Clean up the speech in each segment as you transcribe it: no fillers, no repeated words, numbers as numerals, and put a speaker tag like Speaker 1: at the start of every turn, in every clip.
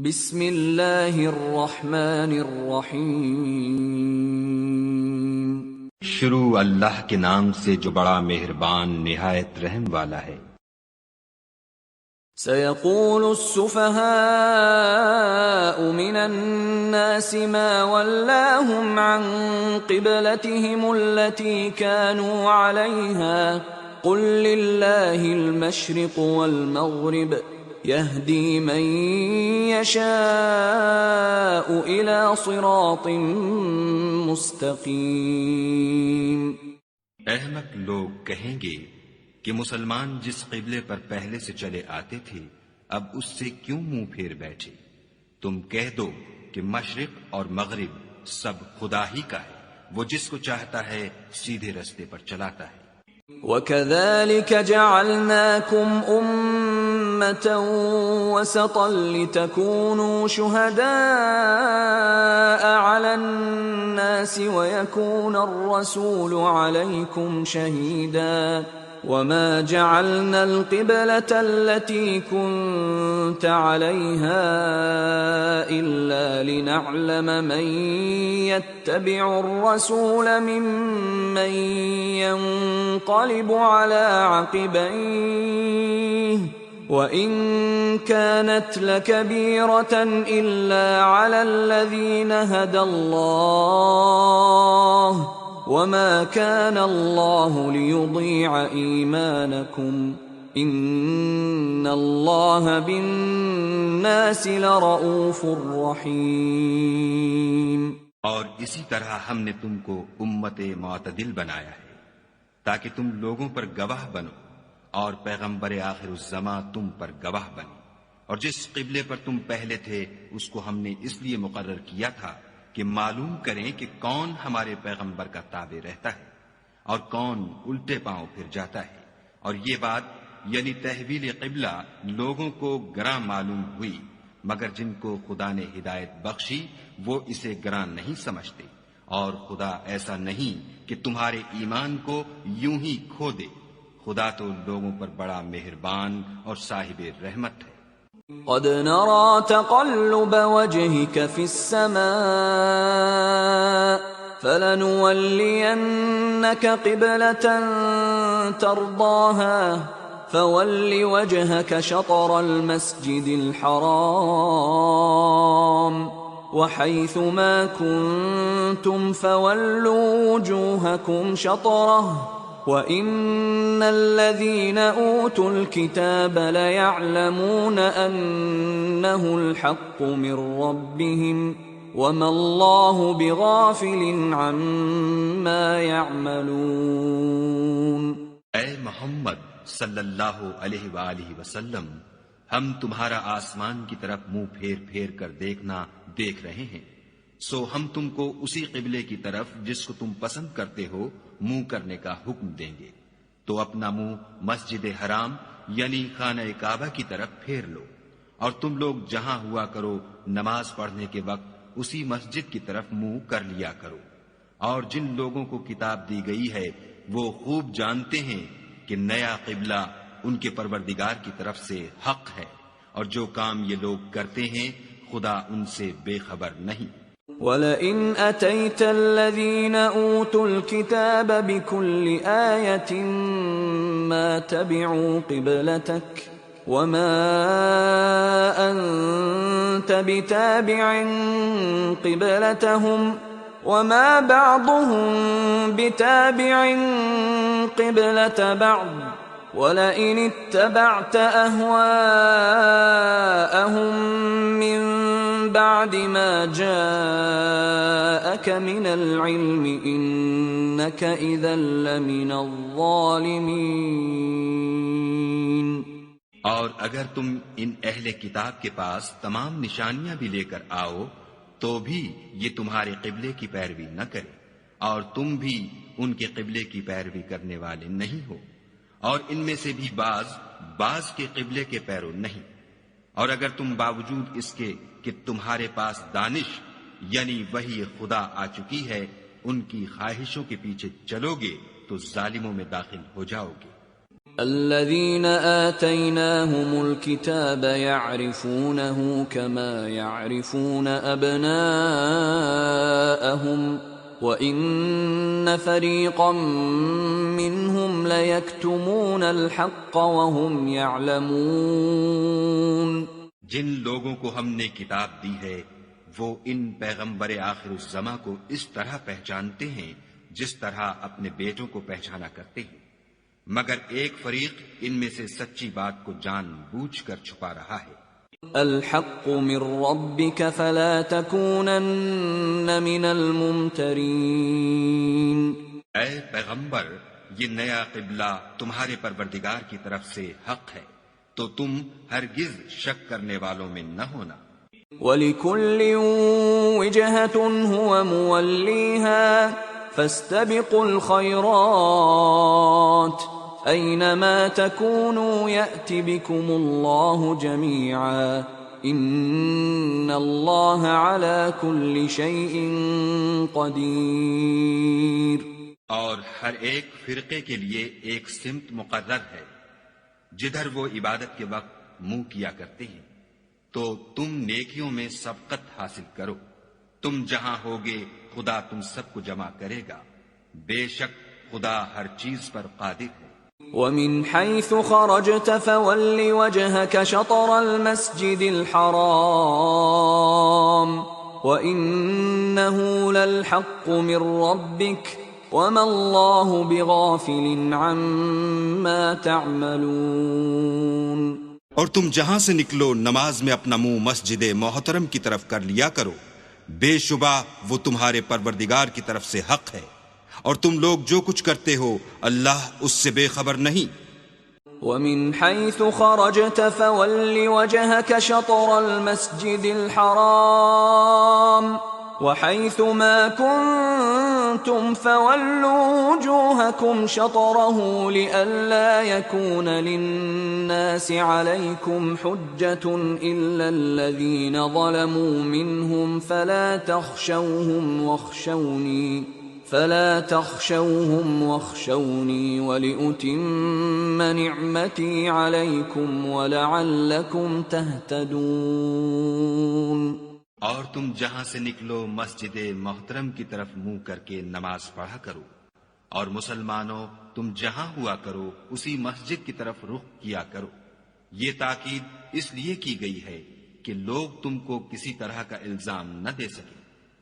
Speaker 1: بسم اللہ الرحمن الرحیم۔
Speaker 2: شروع اللہ کے نام سے جو بڑا مہربان نہایت رحم والا ہے۔
Speaker 1: سيقول السفهاء من الناس ما ولاهم عن قبلتهم التي كانوا عليها قل لله المشرق والمغرب يهدي من يشاء إلى صراط مستقيم۔
Speaker 2: احمق لوگ کہیں گے کہ مسلمان جس قبلے پر پہلے سے چلے آتے تھے اب اس سے کیوں منہ پھیر بیٹھے؟ تم کہہ دو کہ مشرق اور مغرب سب خدا ہی کا ہے، وہ جس کو چاہتا ہے سیدھے رستے پر چلاتا ہے۔
Speaker 1: وَكَذَلِكَ جَعَلْنَاكُمْ أُمَّةً وَسَطًا لِتَكُونُوا شُهَدَاءَ عَلَى النَّاسِ وَيَكُونَ الرَّسُولُ عَلَيْكُمْ شَهِيدًا وَمَا جَعَلْنَا الْقِبْلَةَ الَّتِي كُنْتَ عَلَيْهَا إِلَّا لِنَعْلَمَ مَنْ يَتَّبِعُ الرَّسُولَ مِمَّنْ يَنْقَلِبُ عَلَى عَقِبَيْهِ وَإِنْ كَانَتْ لَكَبِيرَةً إِلَّا عَلَى الَّذِينَ هَدَى اللَّهُ وَمَا كَانَ اللَّهُ لِيُضِيعَ إِيمَانَكُمْ إِنَّ اللَّهَ بِالنَّاسِ لَرَءُوفٌ رَحِيمٌ۔
Speaker 2: اور اسی طرح ہم نے تم کو امت معتدل بنایا ہے تاکہ تم لوگوں پر گواہ بنو اور پیغمبر آخر الزماں تم پر گواہ بنے، اور جس قبلے پر تم پہلے تھے اس کو ہم نے اس لیے مقرر کیا تھا کہ معلوم کریں کہ کون ہمارے پیغمبر کا تابع رہتا ہے اور کون الٹے پاؤں پھر جاتا ہے۔ اور یہ بات یعنی تحویل قبلہ لوگوں کو گراں معلوم ہوئی، مگر جن کو خدا نے ہدایت بخشی وہ اسے گراں نہیں سمجھتے، اور خدا ایسا نہیں کہ تمہارے ایمان کو یوں ہی کھو دے، خدا تو لوگوں پر بڑا مہربان اور صاحب رحمت ہے۔
Speaker 1: قد نرى تقلب وجهك في السماء فلنولينك قبلة ترضاها فول وجهك شطر المسجد الحرام وحيث ما كنتم فولوا وجوهكم شطره وَإِنَّ الَّذِينَ أُوتُوا الْكِتَابَ لَيَعْلَمُونَ أَنَّهُ الْحَقُّ مِنْ رَبِّهِمْ وَمَا اللَّهُ بِغَافِلٍ عَمَّا يَعْمَلُونَ۔
Speaker 2: اے محمد صلی اللہ علیہ وآلہ وسلم، ہم تمہارا آسمان کی طرف منہ پھیر پھیر کر دیکھنا دیکھ رہے ہیں، سو ہم تم کو اسی قبلے کی طرف جس کو تم پسند کرتے ہو منہ کرنے کا حکم دیں گے، تو اپنا منہ مسجد حرام یعنی خانہ کعبہ کی طرف پھیر لو، اور تم لوگ جہاں ہوا کرو نماز پڑھنے کے وقت اسی مسجد کی طرف منہ کر لیا کرو۔ اور جن لوگوں کو کتاب دی گئی ہے وہ خوب جانتے ہیں کہ نیا قبلہ ان کے پروردگار کی طرف سے حق ہے، اور جو کام یہ لوگ کرتے ہیں خدا ان سے بے خبر نہیں۔
Speaker 1: وَلَئِنْ أَتَيْتَ الَّذِينَ أُوتُوا الْكِتَابَ بِكُلِّ آيَةٍ مَا تَبِعُوا قِبْلَتَكَ وَمَا أَنْتَ بِتَابِعٍ قِبْلَتَهُمْ وَمَا بَعْضُهُمْ بِتَابِعٍ قِبْلَةَ بَعْضٍ وَلَئِنِ اتَّبَعْتَ أَهْوَاءَهُمْ مِنْ بعد ما جاءك من العلم إنك إذا لمن الظالمين۔
Speaker 2: اور اگر تم ان اہل کتاب کے پاس تمام نشانیاں بھی لے کر آؤ تو بھی یہ تمہارے قبلے کی پیروی نہ کرے، اور تم بھی ان کے قبلے کی پیروی کرنے والے نہیں ہو، اور ان میں سے بھی بعض کے قبلے کے پیرو نہیں۔ اور اگر تم باوجود اس کے کہ تمہارے پاس دانش یعنی وحی خدا آ چکی ہے ان کی خواہشوں کے پیچھے چلو گے تو ظالموں میں داخل ہو جاؤ گے۔
Speaker 1: الذين آتيناهم الكتاب يعرفونه كما يعرفون أبناءهم وإن فريقا منهم ليكتمون الحق وهم يعلمون.
Speaker 2: جن لوگوں کو ہم نے کتاب دی ہے وہ ان پیغمبر آخر الزماں کو اس طرح پہچانتے ہیں جس طرح اپنے بیٹوں کو پہچانا کرتے ہیں، مگر ایک فریق ان میں سے سچی بات کو جان بوجھ کر چھپا رہا ہے۔
Speaker 1: الحق من ربك فلا تكونن من الممترین.
Speaker 2: اے پیغمبر، یہ نیا قبلہ تمہارے پروردگار کی طرف سے حق ہے تو تم ہرگز شک کرنے والوں میں نہ ہونا۔
Speaker 1: وَلِكُلٍّ وِجْهَةٌ هُوَ مُوَلِّيهَا فَاسْتَبِقُوا الْخَيْرَاتِ أَيْنَمَا تَكُونُوا يَأْتِ بِكُمُ اللَّهُ جَمِيعًا إِنَّ اللَّهَ عَلَى كُلِّ شَيْءٍ قَدِيرٌ۔
Speaker 2: اور ہر ایک فرقے کے لیے ایک سمت مقرر ہے جدھر وہ عبادت کے وقت منہ کیا کرتے ہیں، تو تم نیکیوں میں سبقت حاصل کرو۔ تم جہاں ہوگے خدا تم سب کو جمع کرے گا، بے شک خدا ہر چیز پر قادر ہے۔
Speaker 1: وَمِنْ حَيْثُ خَرَجْتَ فَوَلِّ وَجْهَكَ شَطْرَ الْمَسْجِدِ الْحَرَامِ وَإِنَّهُ لَلْحَقُّ مِنْ رَبِّكَ وَمَا اللَّهُ بِغَافِلٍ عَمَّا تَعْمَلُونَ۔
Speaker 2: اور تم جہاں سے نکلو نماز میں اپنا منہ مسجد محترم کی طرف کر لیا کرو، بے شبہ وہ تمہارے پروردگار کی طرف سے حق ہے، اور تم لوگ جو کچھ کرتے ہو اللہ اس سے بے خبر نہیں۔
Speaker 1: وَمِنْ حَيْثُ خَرَجْتَ فَوَلِّ وَجْهَكَ شَطْرَ الْمَسْجِدِ الْحَرَامِ وَحَيْثُ مَا كُنْتُمْ فَوَلُّوا وُجُوهَكُمْ شَطْرَهُ لِئَلَّا يَكُونَ لِلنَّاسِ عَلَيْكُمْ حُجَّةٌ إِلَّا الَّذِينَ ظَلَمُوا مِنْهُمْ فَلَا تَخْشَوْهُمْ وَاخْشَوْنِي وَلِأُتِمَّ نِعْمَتِي عَلَيْكُمْ وَلَعَلَّكُمْ تَهْتَدُونَ۔
Speaker 2: اور تم جہاں سے نکلو مسجد محترم کی طرف منہ کر کے نماز پڑھا کرو، اور مسلمانوں تم جہاں ہوا کرو اسی مسجد کی طرف رخ کیا کرو۔ یہ تاکید اس لیے کی گئی ہے کہ لوگ تم کو کسی طرح کا الزام نہ دے سکے،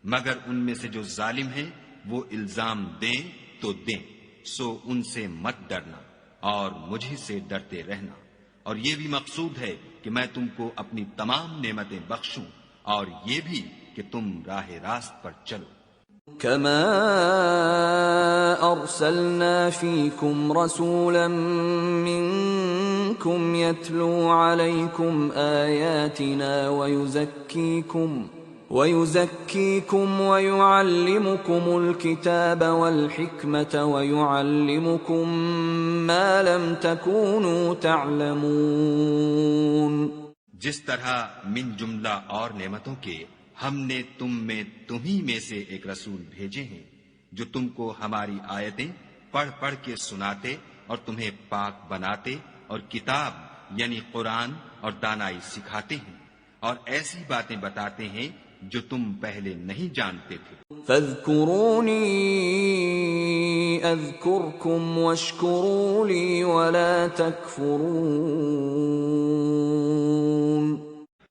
Speaker 2: مگر ان میں سے جو ظالم ہیں وہ الزام دیں تو دیں، سو ان سے مت ڈرنا اور مجھے سے ڈرتے رہنا۔ اور یہ بھی مقصود ہے کہ میں تم کو اپنی تمام نعمتیں بخشوں، اور یہ بھی کہ تم راہ راست پر چلو۔
Speaker 1: كما أرسلنا فيكم رسولا منكم يتلو عليكم آياتنا ويزكيكم ويعلمكم الكتاب والحكمة ويعلمكم ما لم تكونوا تعلمون۔
Speaker 2: جس طرح من جملہ اور نعمتوں کے ہم نے تم ہی میں سے ایک رسول بھیجے ہیں جو تم کو ہماری آیتیں پڑھ پڑھ کے سناتے اور تمہیں پاک بناتے اور کتاب یعنی قرآن اور دانائی سکھاتے ہیں، اور ایسی باتیں بتاتے ہیں جو تم پہلے نہیں جانتے تھے۔
Speaker 1: فاذکرونی اذکرکم واشکروا لی ولا تکفرون۔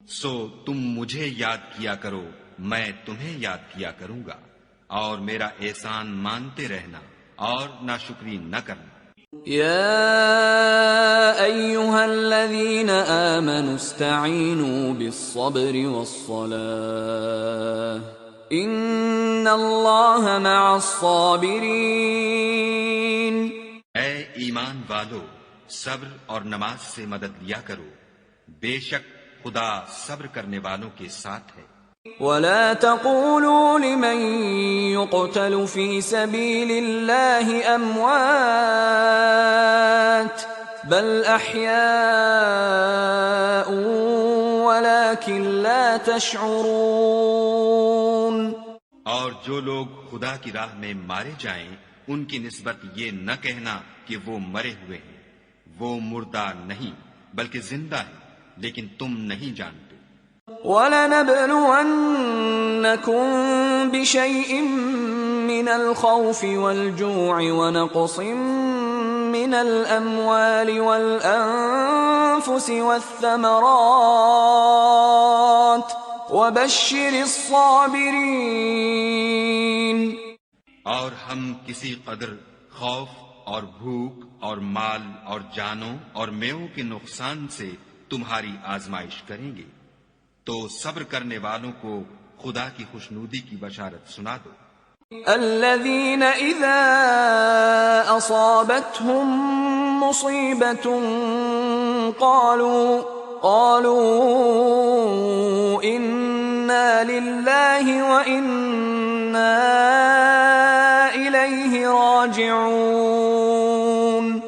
Speaker 2: سو تم مجھے یاد کیا کرو، میں تمہیں یاد کیا کروں گا، اور میرا احسان مانتے رہنا اور ناشکری نہ کرنا۔
Speaker 1: يا أيها الذين آمنوا استعينوا بالصبر والصلاة إن الله مع الصابرين۔
Speaker 2: اے ایمان والو، صبر اور نماز سے مدد لیا کرو، بے شک خدا صبر کرنے والوں کے ساتھ ہے۔
Speaker 1: ولا تقولوا لمن يقتل في سبيل الله أموات بل أحياء ولكن لا تشعرون۔
Speaker 2: اور جو لوگ خدا کی راہ میں مارے جائیں ان کی نسبت یہ نہ کہنا کہ وہ مرے ہوئے ہیں، وہ مردہ نہیں بلکہ زندہ ہے، لیکن تم نہیں جانتے۔
Speaker 1: وَلَنَبْلُوَنَّكُمْ بِشَيْءٍ مِّنَ الْخَوْفِ وَالْجُوعِ وَنَقْصٍ مِّنَ الْأَمْوَالِ وَالْأَنفُسِ وَالثَّمَرَاتِ وَبَشِّرِ الصَّابِرِينَ۔
Speaker 2: اور ہم کسی قدر خوف اور بھوک اور مال اور جانوں اور میووں کے نقصان سے تمہاری آزمائش کریں گے، تو صبر کرنے والوں کو خدا کی خوشنودی کی بشارت سنا دو۔
Speaker 1: الذين إذا أصابتهم مصيبة قالوا إنا لله وإنا إليه راجعون۔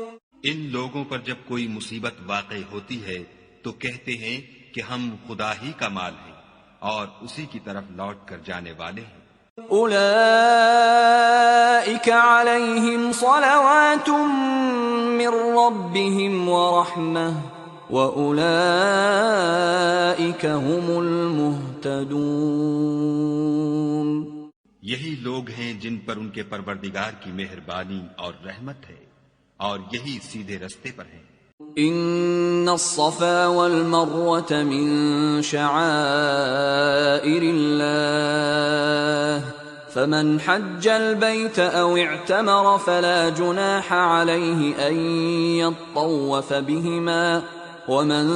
Speaker 2: ان لوگوں پر جب کوئی مصیبت واقع ہوتی ہے تو کہتے ہیں کہ ہم خدا ہی کا مال ہیں اور اسی کی طرف لوٹ کر جانے والے ہیں۔
Speaker 1: أولئك عليهم صلوات من ربهم ورحمة وأولئك هم المهتدون۔
Speaker 2: یہی لوگ ہیں جن پر ان کے پروردگار کی مہربانی اور رحمت ہے، اور یہی سیدھے رستے پر ہیں۔
Speaker 1: ان الصفا والمروة من شعائر الله فمن حج البيت او اعتمر فلا جناح عليه ان يطوف بهما ومن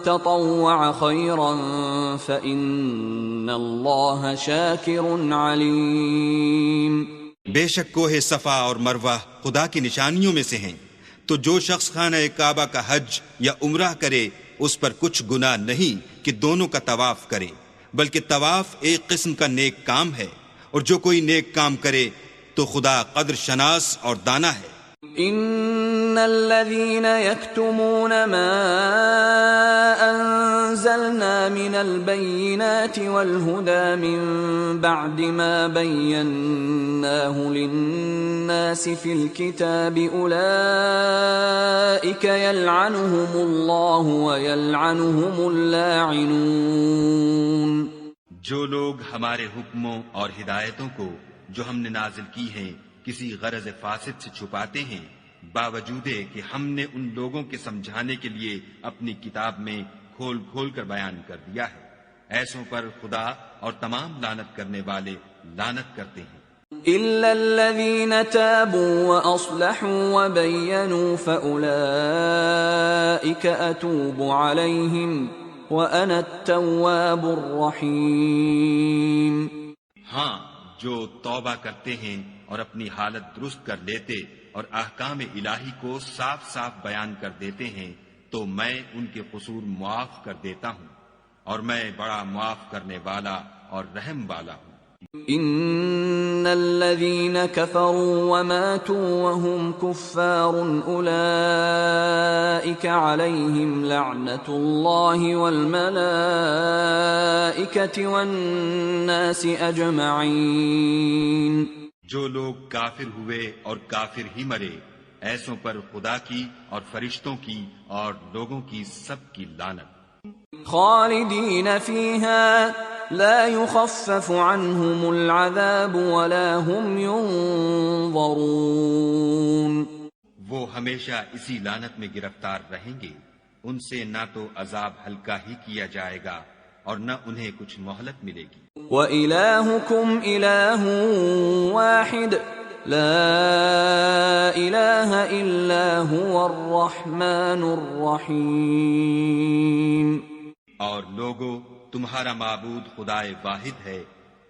Speaker 1: تطوع خيرا فإن الله شاكر عليم۔
Speaker 2: بے شک کوہ صفا اور مروہ خدا کی نشانیوں میں سے ہیں، تو جو شخص خانہ کعبہ کا حج یا عمرہ کرے اس پر کچھ گناہ نہیں کہ دونوں کا طواف کرے، بلکہ طواف ایک قسم کا نیک کام ہے، اور جو کوئی نیک کام کرے تو خدا قدر شناس اور دانا ہے۔
Speaker 1: ان الذين يكتمون ما انزلنا من البينات والهدى من بعد ما بيناه للناس في الكتاب اولئك يلعنهم الله ويلعنهم اللاعنون۔
Speaker 2: جو لوگ ہمارے حکموں اور ہدایتوں کو جو ہم نے نازل کی ہیں کسی غرض فاسد سے چھپاتے ہیں، باوجود کہ ہم نے ان لوگوں کے سمجھانے کے لیے اپنی کتاب میں کھول کھول کر بیان کر دیا ہے، ایسوں پر خدا اور تمام لعنت کرنے والے لعنت کرتے ہیں۔
Speaker 1: إلا الذين تابوا وأصلحوا وبينوا فأولئك أتوب عليهم وأنا التواب الرحيم۔
Speaker 2: ہاں، جو توبہ کرتے ہیں اور اپنی حالت درست کر لیتے اور احکام الہی کو صاف صاف بیان کر دیتے ہیں تو میں ان کے قصور معاف کر دیتا ہوں، اور میں بڑا معاف کرنے والا اور رحم والا ہوں۔
Speaker 1: ان الذين كفروا وماتوا وهم كفار اولئك عليهم لعنة الله والملائكة والناس اجمعين۔
Speaker 2: جو لوگ کافر ہوئے اور کافر ہی مرے، ایسوں پر خدا کی اور فرشتوں کی اور لوگوں کی سب کی لعنت۔
Speaker 1: خالدین فیہا لا یخفف عنہم العذاب ولا هم ينظرون۔
Speaker 2: وہ ہمیشہ اسی لعنت میں گرفتار رہیں گے، ان سے نہ تو عذاب ہلکا ہی کیا جائے گا اور نہ انہیں کچھ مہلت ملے گی۔
Speaker 1: وَإِلَٰهُكُمْ إِلَٰهٌ وَاحِدٌ لَا إِلَٰهَ إِلَّا هُوَ الرَّحْمَٰنُ الرَّحِيمُ۔
Speaker 2: اور لوگو، تمہارا معبود خدائے واحد ہے،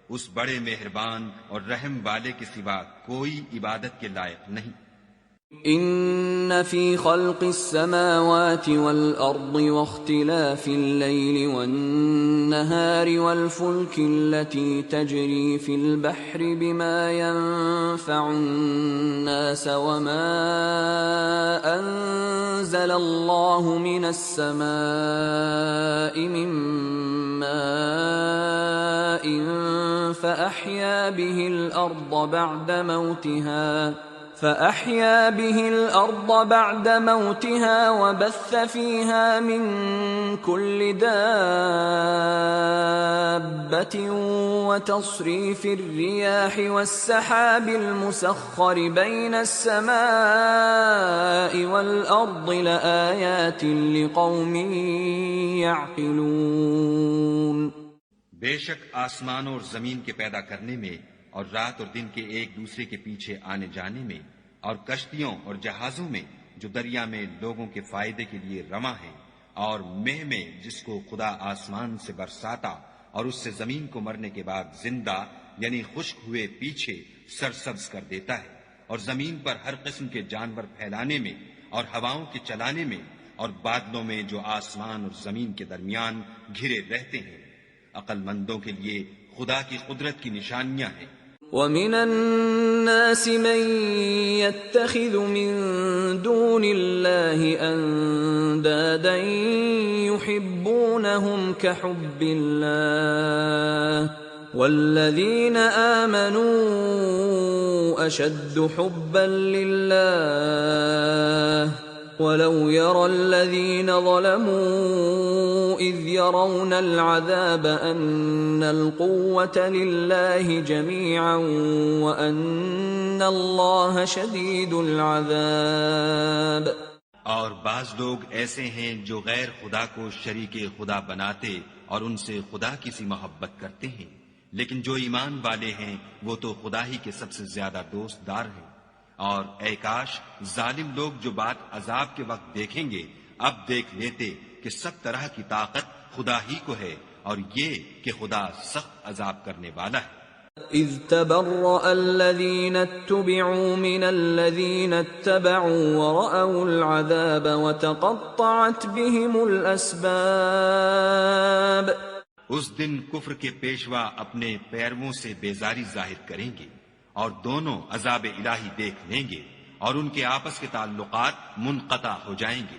Speaker 2: اس بڑے مہربان اور رحم والے کے سوا کوئی عبادت کے لائق نہیں۔
Speaker 1: ان فی خلق السماوات والارض واختلاف الليل والنهار والفلك التي تجري في البحر بما ينفع الناس وما انزل الله من السماء من ماء فأحيا به الارض بعد موتها فأحيا به الأرض بعد موتها وبث فيها من كل دابة وتصريف الرياح والسحاب المسخر بين السماء والأرض لآيات لقوم يعقلون.
Speaker 2: بے شک آسمانوں اور زمین کے پیدا کرنے میں اور رات اور دن کے ایک دوسرے کے پیچھے آنے جانے میں اور کشتیوں اور جہازوں میں جو دریا میں لوگوں کے فائدے کے لیے رواں ہیں اور مہ میں جس کو خدا آسمان سے برساتا اور اس سے زمین کو مرنے کے بعد زندہ یعنی خشک ہوئے پیچھے سرسبز کر دیتا ہے اور زمین پر ہر قسم کے جانور پھیلانے میں اور ہواؤں کے چلانے میں اور بادلوں میں جو آسمان اور زمین کے درمیان گھرے رہتے ہیں، عقل مندوں کے لیے خدا کی قدرت کی نشانیاں ہیں۔
Speaker 1: وَمِنَ النَّاسِ مَن يَتَّخِذُ مِن دُونِ اللَّهِ أَندَادًا يُحِبُّونَهُمْ كَحُبِّ اللَّهِ وَالَّذِينَ آمَنُوا أَشَدُّ حُبًّا لِلَّهِ وَلَوْ يَرَى الَّذِينَ ظَلَمُوا إِذْ يَرَوْنَ الْعَذَابَ أَنَّ الْقُوَّةَ لِلَّهِ جَمِيعًا وَأَنَّ اللَّهَ شَدِيدُ الْعَذَابِ۔
Speaker 2: اور بعض لوگ ایسے ہیں جو غیر خدا کو شریک خدا بناتے اور ان سے خدا کی سی محبت کرتے ہیں، لیکن جو ایمان والے ہیں وہ تو خدا ہی کے سب سے زیادہ دوست دار ہیں۔ اور اے کاش ظالم لوگ جو بات عذاب کے وقت دیکھیں گے اب دیکھ لیتے کہ سب طرح کی طاقت خدا ہی کو ہے اور یہ کہ خدا سخت عذاب کرنے والا ہے۔
Speaker 1: اذ تبرأ الذين اتبعوا من الذين اتبعوا ورأوا العذاب وتقطعت بهم الأسباب۔
Speaker 2: اس دن کفر کے پیشوا اپنے پیرووں سے بیزاری ظاہر کریں گے اور دونوں عذاب الہی دیکھ لیں گے اور ان کے آپس کے تعلقات منقطع ہو جائیں گے۔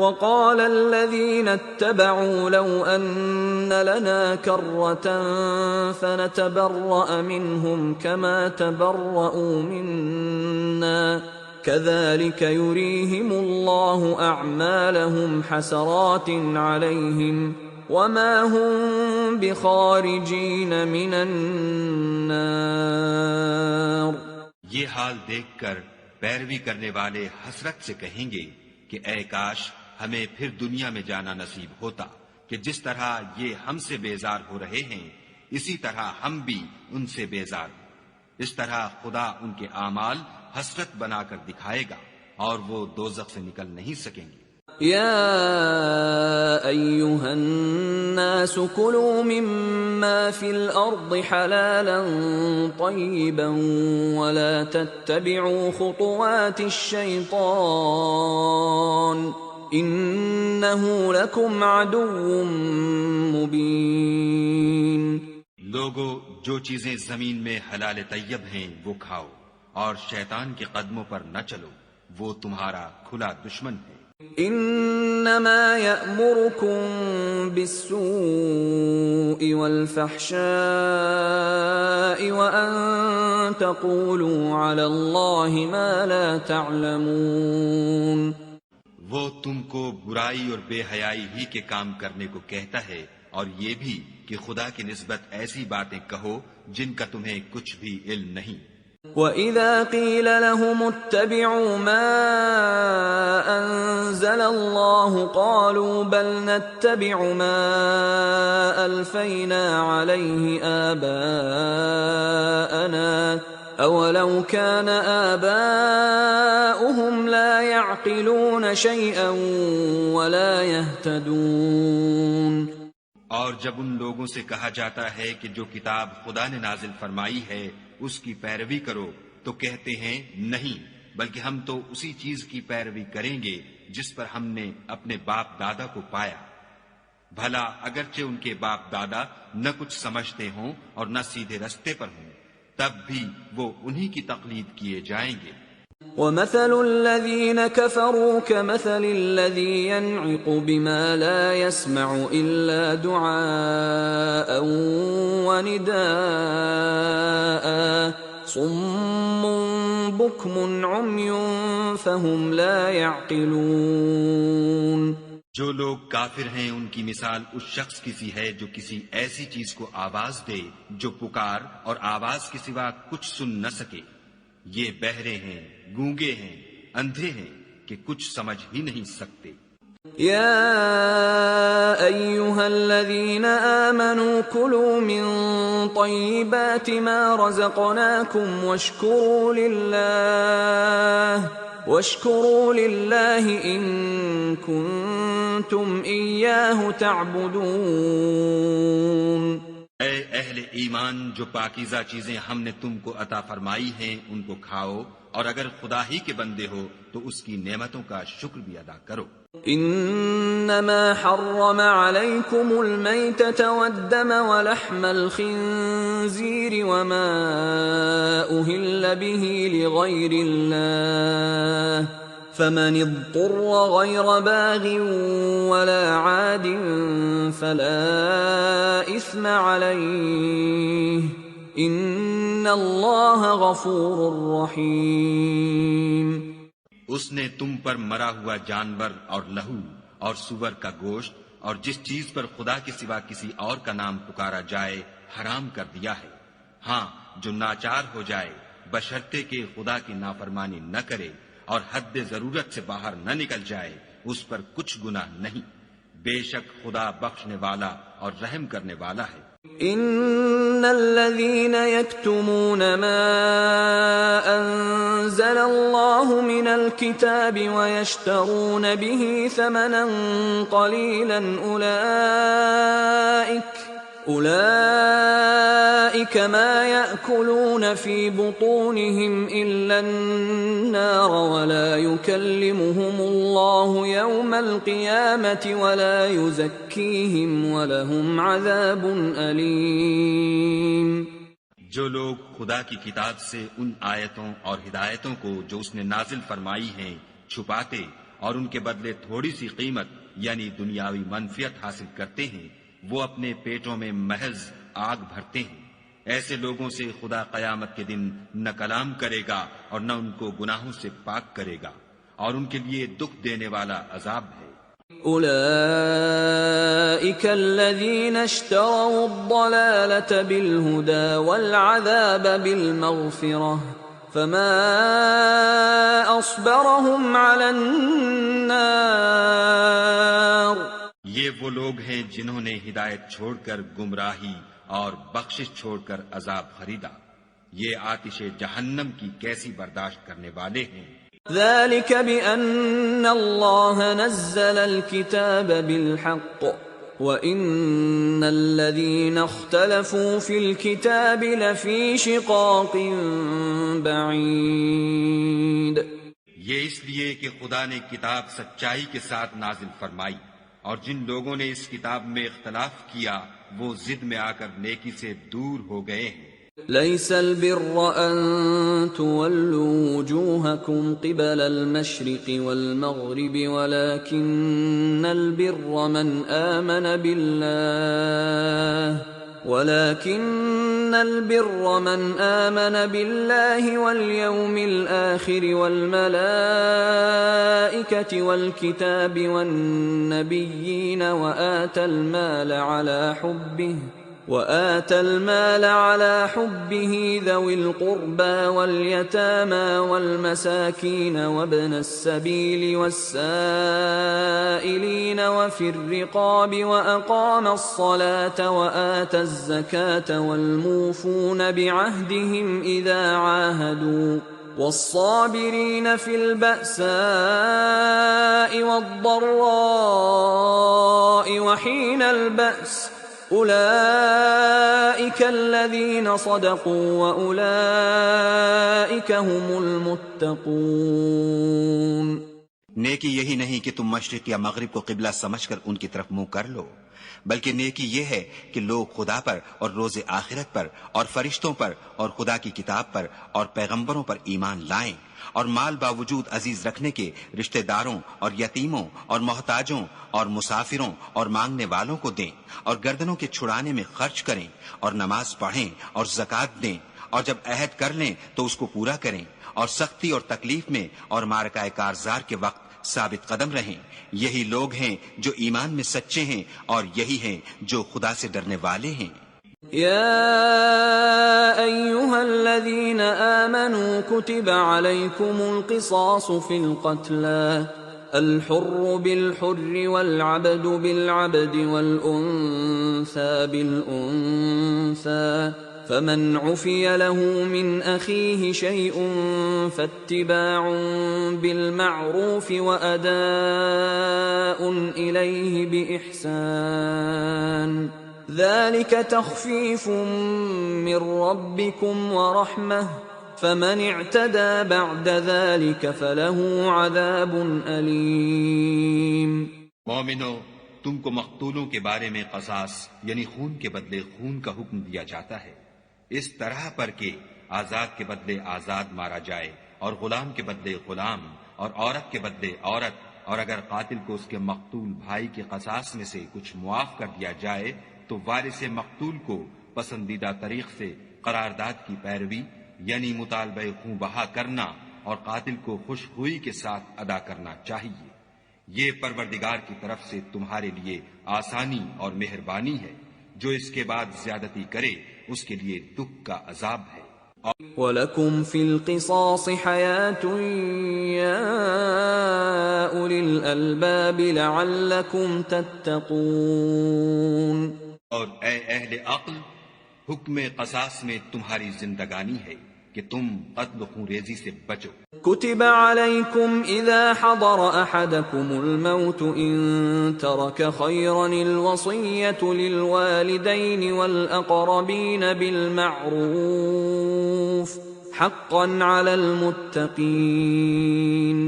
Speaker 1: وقال الذين اتبعوا لو أن لنا كرة فنتبرأ منهم كما تبرؤوا منا كذلك يريهم الله أعمالهم حسرات عليهم وما هم بخارجين من النار۔
Speaker 2: یہ حال دیکھ کر پیروی کرنے والے حسرت سے کہیں گے کہ اے کاش ہمیں پھر دنیا میں جانا نصیب ہوتا کہ جس طرح یہ ہم سے بیزار ہو رہے ہیں اسی طرح ہم بھی ان سے بیزار ہوں۔ اس طرح خدا ان کے اعمال حسرت بنا کر دکھائے گا اور وہ دوزخ سے نکل نہیں سکیں گے۔
Speaker 1: يا أيها الناس كلوا مما في الأرض حلالا طيبا ولا تتبعوا خطوات الشيطان إنه لكم عدو مبين۔
Speaker 2: لوگو جو چیزیں زمین میں حلال طیب ہیں وہ کھاؤ اور شیطان کے قدموں پر نہ چلو، وہ تمہارا کھلا دشمن ہے۔
Speaker 1: انما يأمركم بالسوء والفحشاء وان تقولوا على الله ما لا تعلمون۔
Speaker 2: وہ تم کو برائی اور بے حیائی ہی کے کام کرنے کو کہتا ہے اور یہ بھی کہ خدا کی نسبت ایسی باتیں کہو جن کا تمہیں کچھ بھی علم نہیں۔
Speaker 1: وَإِذَا قِيلَ لَهُمُ اتَّبِعُوا مَا أَنزَلَ اللَّهُ قَالُوا بَلْ نَتَّبِعُ مَا أَلْفَيْنَا عَلَيْهِ آبَاءَنَا أَوَلَوْ كَانَ آبَاؤُهُمْ لَا يَعْقِلُونَ شَيْئًا وَلَا يَهْتَدُونَ۔
Speaker 2: اور جب ان لوگوں سے کہا جاتا ہے کہ جو کتاب خدا نے نازل فرمائی ہے اس کی پیروی کرو تو کہتے ہیں نہیں، بلکہ ہم تو اسی چیز کی پیروی کریں گے جس پر ہم نے اپنے باپ دادا کو پایا۔ بھلا اگرچہ ان کے باپ دادا نہ کچھ سمجھتے ہوں اور نہ سیدھے رستے پر ہوں تب بھی وہ انہی کی تقلید کیے جائیں گے۔
Speaker 1: وَمَثَلُ الَّذِينَ كَفَرُوا كَمَثَلِ الَّذِي يَنْعِقُ بِمَا لَا يَسْمَعُ إِلَّا دُعَاءً وَنِدَاءً صُمٌّ بكم عمي فهم لا يعقلون.
Speaker 2: جو لوگ کافر ہیں ان کی مثال اس شخص کی سی ہے جو کسی ایسی چیز کو آواز دے جو پکار اور آواز کے سوا کچھ سن نہ سکے. یہ بہرے ہیں، گونگے ہیں، اندھے ہیں کہ کچھ سمجھ ہی نہیں سکتے.
Speaker 1: يا أيها الذين آمنوا كلوا من طيبات ما رزقناكم واشكروا لله إن كنتم إياه تعبدون.
Speaker 2: اے اہل ایمان، جو پاکیزہ چیزیں ہم نے تم کو عطا فرمائی ہیں ان کو کھاؤ، اور اگر خدا ہی کے بندے ہو تو اس کی نعمتوں کا شکر بھی ادا کرو.
Speaker 1: انما حرم عليكم الميتة والدم ولحم الخنزير وما أهل به لغير الله فمن اضطر غير باغ ولا عاد فلا إثم عليه إن الله غفور رحيم.
Speaker 2: اس نے تم پر مرا ہوا جانور اور لہو اور سور کا گوشت اور جس چیز پر خدا کے سوا کسی اور کا نام پکارا جائے حرام کر دیا ہے. ہاں، جو ناچار ہو جائے بشرطے کہ خدا کی نافرمانی نہ کرے اور حد ضرورت سے باہر نہ نکل جائے، اس پر کچھ گناہ نہیں. بے شک خدا بخشنے والا اور رحم کرنے والا ہے.
Speaker 1: ان الذين يكتمون ما انزل الله من الكتاب ويشترون به ثمنا قليلا اولئك ما يأكلون في بطونهم الا النار ولا يكلمهم الله يوم القيامة ولا يزكيهم ولهم عذاب أليم.
Speaker 2: جو لوگ خدا کی کتاب سے ان آیتوں اور ہدایتوں کو جو اس نے نازل فرمائی ہیں چھپاتے اور ان کے بدلے تھوڑی سی قیمت یعنی دنیاوی منفعت حاصل کرتے ہیں، وہ اپنے پیٹوں میں محض آگ بھرتے ہیں. ایسے لوگوں سے خدا قیامت کے دن نہ کلام کرے گا اور نہ ان کو گناہوں سے پاک کرے گا، اور ان کے لیے دکھ دینے والا عذاب ہے.
Speaker 1: أولئك الذين اشتروا الضلالة بالهدى والعذاب بالمغفرة فما أصبرهم على النار.
Speaker 2: یہ وہ لوگ ہیں جنہوں نے ہدایت چھوڑ کر گمراہی اور بخشش چھوڑ کر عذاب خریدا. یہ آتش جہنم کی کیسی برداشت کرنے والے ہیں.
Speaker 1: ذلك بأن الله نزل الكتاب بالحق وإن الذين اختلفوا في الكتاب لفي شقاق بعيد.
Speaker 2: یہ اس لیے کہ خدا نے کتاب سچائی کے ساتھ نازل فرمائی، اور جن لوگوں نے اس کتاب میں اختلاف کیا وہ ضد میں آ کر نیکی سے دور ہو گئے ہیں.
Speaker 1: ليس البر أن تولوا وجوهكم قبل المشرق والمغرب ولكن البر من آمن بالله واليوم الآخر والملائكة والكتاب والنبيين وآتى المال على حبه ذوي القربى واليتامى والمساكين وابن السبيل والسائلين وفي الرقاب وأقام الصلاة وآتى الزكاة والموفون بعهدهم إذا عاهدوا والصابرين في البأساء والضراء وحين البأس أولئك الذين صدقوا وأولئك هم المتقون.
Speaker 3: نیکی یہی نہیں کہ تم مشرق یا مغرب کو قبلہ سمجھ کر ان کی طرف منہ کر لو، بلکہ نیکی یہ ہے کہ لوگ خدا پر اور روز آخرت پر اور فرشتوں پر اور خدا کی کتاب پر اور پیغمبروں پر ایمان لائیں، اور مال باوجود عزیز رکھنے کے رشتہ داروں اور یتیموں اور محتاجوں اور مسافروں اور مانگنے والوں کو دیں، اور گردنوں کے چھڑانے میں خرچ کریں، اور نماز پڑھیں اور زکوٰۃ دیں، اور جب عہد کر لیں تو اس کو پورا کریں، اور سختی اور تکلیف میں اور معرکہ کارزار کے وقت ثابت قدم رہیں۔ یہی لوگ ہیں جو ایمان میں سچے ہیں، اور یہی ہیں جو خدا سے ڈرنے والے ہیں۔
Speaker 1: يا أيها الذين آمنوا كتب عليكم القصاص في القتلى الحر بالحر والعبد بالعبد والأنثى بالأنثى فمن عفي له من أخيه شيء فاتباع بالمعروف وأداء إليه بإحسان ذلك تخفيف من ربكم ورحمة فمن اعتدى بعد ذلك فله عذاب أليم۔
Speaker 2: مومنو، تم کو مقتولوں کے بارے میں قصاص یعنی خون کے بدلے خون کا حکم دیا جاتا ہے، اس طرح پر کہ آزاد کے بدلے آزاد مارا جائے، اور غلام کے بدلے غلام، اور عورت کے بدلے عورت، اور اگر قاتل کو اس کے مقتول بھائی کے قصاص میں سے کچھ معاف کر دیا جائے تو وارث مقتول کو پسندیدہ طریق سے قرارداد کی پیروی یعنی مطالبہ خون بہا کرنا اور قاتل کو خوش ہوئی کے ساتھ ادا کرنا چاہیے۔ یہ پروردگار کی طرف سے تمہارے لیے آسانی اور مہربانی ہے، جو اس کے بعد زیادتی کرے اس کے لیے دکھ کا عذاب ہے۔
Speaker 1: وَلَكُمْ فِي الْقِصَاصِ حَيَاةٌ يَا أُولِي الْأَلْبَابِ لَعَلَّكُمْ تَتَّقُونَ۔
Speaker 2: اور اے اہل عقل، حکم قصاص میں تمہاری زندگانی ہے کہ تم قتل خون ریزی سے بچو۔
Speaker 1: كتب عليكم إذا حضر أحدكم الموت إن ترك خيرا الوصية للوالدين والأقربين بالمعروف حقا على المتقين۔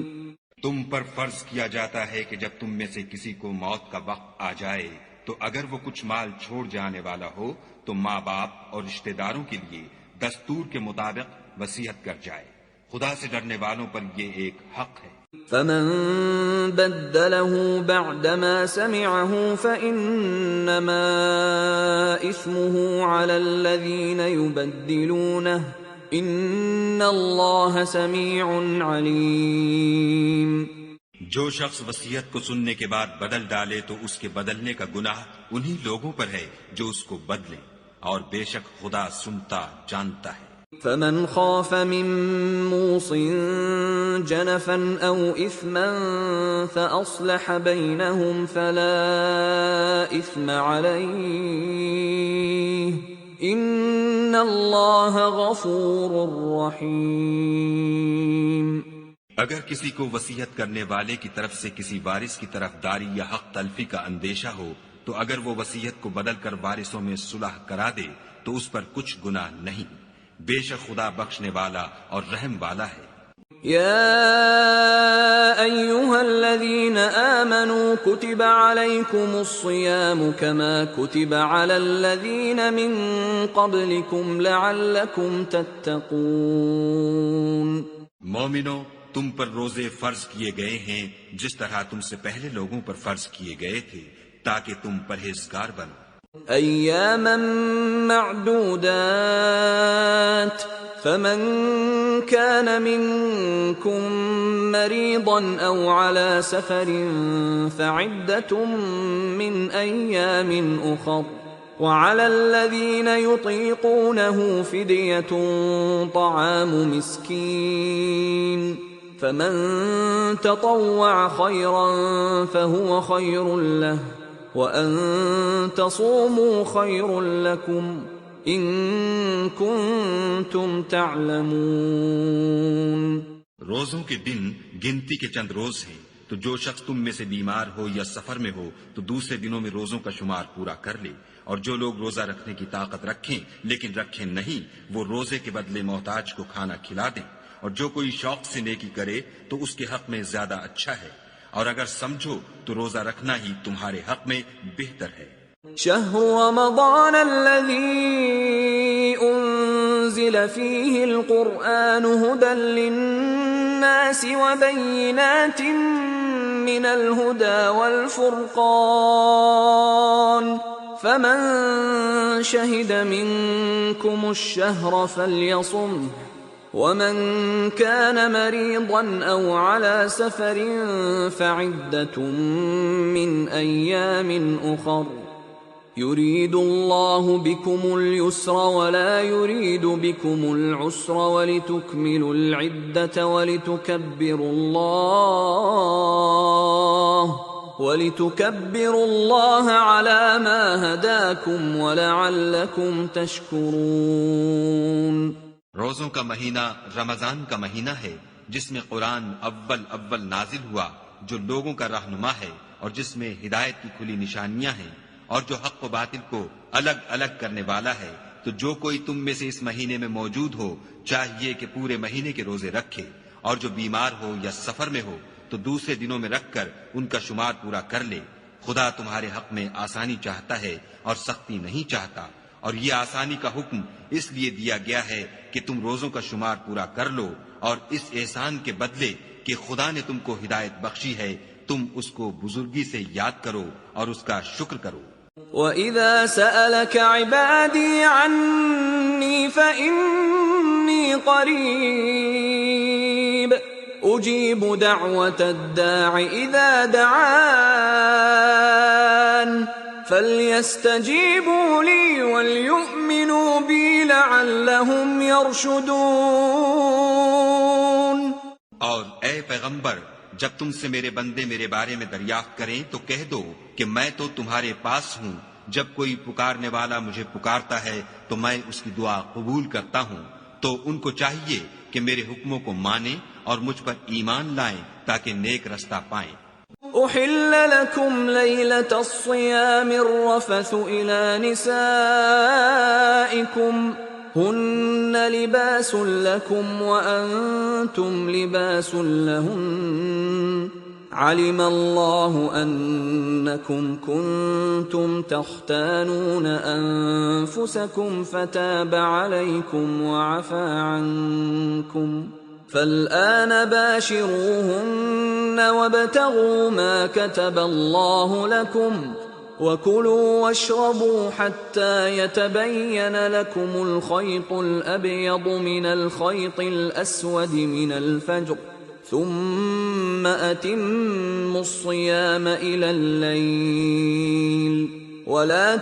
Speaker 2: تم پر فرض کیا جاتا ہے کہ جب تم میں سے کسی کو موت کا وقت آ جائے تو اگر وہ کچھ مال چھوڑ جانے والا ہو تو ماں باپ اور رشتہ داروں کے لیے دستور کے مطابق وصیت کر جائے۔ خدا سے ڈرنے والوں پر یہ ایک حق ہے۔
Speaker 1: فمن بدله بعدما سمعه فإنما إثمه على الذين يبدلونه إن الله سميع عليم۔
Speaker 2: جو شخص وصیت کو سننے کے بعد بدل ڈالے تو اس کے بدلنے کا گناہ انہی لوگوں پر ہے جو اس کو بدلے، اور بے شک خدا سنتا جانتا ہے۔
Speaker 1: فمن خاف من موص جنفا أو إثما فأصلح بينهم فلا إثم عليه إن الله غفور رحيم۔
Speaker 2: اگر کسی کو وصیت کرنے والے کی طرف سے کسی وارث کی طرف داری یا حق تلفی کا اندیشہ ہو تو اگر وہ وصیت کو بدل کر وارثوں میں صلح کرا دے تو اس پر کچھ گناہ نہیں، بے شک خدا بخشنے والا اور رحم والا ہے۔
Speaker 1: يا أيها الذين آمنوا كتب عليكم الصيام كما كتب على الذين من قبلكم لعلكم تتقون۔
Speaker 2: مومنو، تم پر روزے فرض کیے گئے ہیں جس طرح تم سے پہلے لوگوں پر فرض کیے گئے تھے تاکہ تم پرہیزگار بنو۔
Speaker 1: أياما معدودات فمن كان منكم مريضا أو على سفر فعدة من أيام أخر وعلى الذين يطيقونه فدية طعام مسكين فمن تطوع خيرا فهو خير له وَأَن تَصُومُوا خَيْرٌ لَكُمْ إِن كُنتُمْ تَعْلَمُونَ۔
Speaker 2: روزوں کے دن گنتی کے چند روز ہیں، تو جو شخص تم میں سے بیمار ہو یا سفر میں ہو تو دوسرے دنوں میں روزوں کا شمار پورا کر لے، اور جو لوگ روزہ رکھنے کی طاقت رکھیں لیکن رکھیں نہیں وہ روزے کے بدلے محتاج کو کھانا کھلا دیں، اور جو کوئی شوق سے نیکی کرے تو اس کے حق میں زیادہ اچھا ہے، اور اگر سمجھو تو روزہ رکھنا ہی تمہارے حق میں بہتر ہے۔
Speaker 1: شهر رمضان الذي أنزل فيه القرآن هدى للناس وبينات من الهدى والفرقان فمن شهد منكم الشهر فليصمه ومن كان مريضا أو على سفر فعدة من أيام أخر يريد الله بكم اليسر ولا يريد بكم العسر ولتكملوا العدة ولتكبروا الله على ما هداكم ولعلكم تشكرون.
Speaker 2: روزوں کا مہینہ رمضان کا مہینہ ہے جس میں قرآن اول نازل ہوا، جو لوگوں کا رہنما ہے اور جس میں ہدایت کی کھلی نشانیاں ہیں اور جو حق و باطل کو الگ الگ کرنے والا ہے. تو جو کوئی تم میں سے اس مہینے میں موجود ہو چاہیے کہ پورے مہینے کے روزے رکھے، اور جو بیمار ہو یا سفر میں ہو تو دوسرے دنوں میں رکھ کر ان کا شمار پورا کر لے. خدا تمہارے حق میں آسانی چاہتا ہے اور سختی نہیں چاہتا، اور یہ آسانی کا حکم اس لیے دیا گیا ہے کہ تم روزوں کا شمار پورا کر لو، اور اس احسان کے بدلے کہ خدا نے تم کو ہدایت بخشی ہے تم اس کو بزرگی سے یاد کرو اور اس کا شکر کرو.
Speaker 1: وَإِذَا سَأَلَكَ عِبَادِي عَنِّي فَإِنِّي قَرِيبٌ أُجِيبُ دَعْوَةَ الدَّاعِ إِذَا دَعَانِ فَلْيَسْتَجِيبُوا لِي وَلْيُؤْمِنُوا بِي لَعَلَّهُمْ يَرْشُدُونَ.
Speaker 2: اور اے پیغمبر، جب تم سے میرے بندے میرے بارے میں دریافت کریں تو کہہ دو کہ میں تو تمہارے پاس ہوں. جب کوئی پکارنے والا مجھے پکارتا ہے تو میں اس کی دعا قبول کرتا ہوں. تو ان کو چاہیے کہ میرے حکموں کو مانیں اور مجھ پر ایمان لائیں تاکہ نیک رستہ پائیں.
Speaker 1: أحل لكم ليلة الصيام الرفث إلى نسائكم هن لباس لكم وأنتم لباس لهن علم الله أنكم كنتم تختانون أنفسكم فتاب عليكم وعفى عنكم فالآن باشروهن وابتغوا ما كتب الله لكم وكلوا واشربوا حتى يتبين لكم الخيط الأبيض من الخيط الأسود من الفجر ثم أتموا الصيام إلى الليل ولا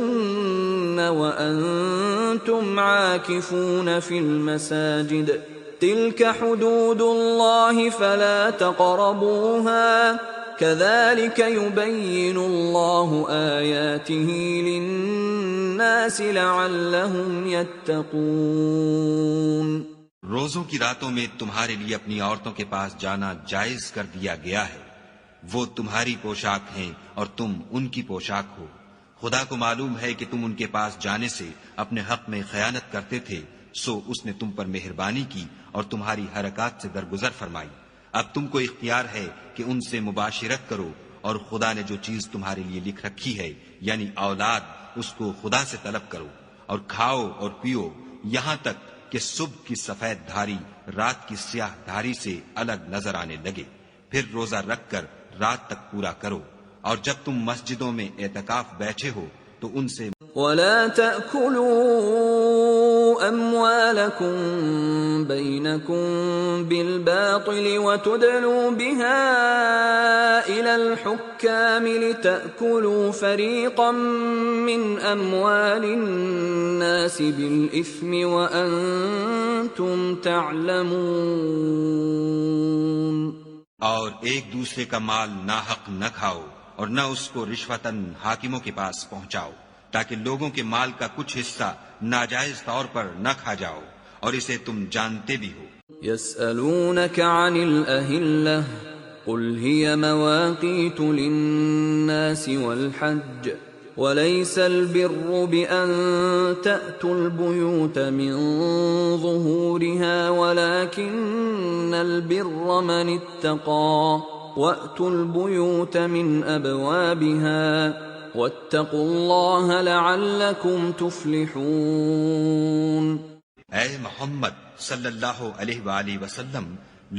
Speaker 1: تباشروهن وأنتم عاكفون في المساجد تلك حدود الله فلا تقربوها كذلك يبين الله آياته للناس لعلهم يتقون.
Speaker 2: روزوں کی راتوں میں تمہارے لیے اپنی عورتوں کے پاس جانا جائز کر دیا گیا ہے. وہ تمہاری پوشاک ہیں اور تم ان کی پوشاک ہو. خدا کو معلوم ہے کہ تم ان کے پاس جانے سے اپنے حق میں خیانت کرتے تھے، سو اس نے تم پر مہربانی کی اور تمہاری حرکات سے درگزر فرمائی. اب تم کو اختیار ہے کہ ان سے مباشرت کرو، اور خدا نے جو چیز تمہارے لیے لکھ رکھی ہے یعنی اولاد، اس کو خدا سے طلب کرو اور کھاؤ اور پیو یہاں تک کہ صبح کی سفید دھاری رات کی سیاہ دھاری سے الگ نظر آنے لگے. پھر روزہ رکھ کر رات تک پورا کرو، اور جب تم مسجدوں میں اعتکاف بیٹھے ہو تو ان سے
Speaker 1: ولا تأكلوا أموالكم بينكم بالباطل وتدلوا بها إلى الحكام لتأكلوا فريقا من أموال الناس بالإثم وأنتم تعلمون.
Speaker 2: اور ایک دوسرے کا مال ناحق نہ کھاؤ اور نہ اس کو رشوتاً حاکموں کے پاس پہنچاؤ، تاکہ لوگوں کے مال کا کچھ حصہ ناجائز طور پر نہ کھا جاؤ، اور اسے تم جانتے بھی ہو.
Speaker 1: يسألونك عن الأهلة قل هي مواقيت للناس والحج وليس البر بأن تأتوا البيوت من ظهورها ولكن البر من اتقى وأتوا البيوت من أبوابها واتقوا الله لعلكم تفلحون.
Speaker 2: اے محمد صلی اللہ علیہ وآلہ وسلم،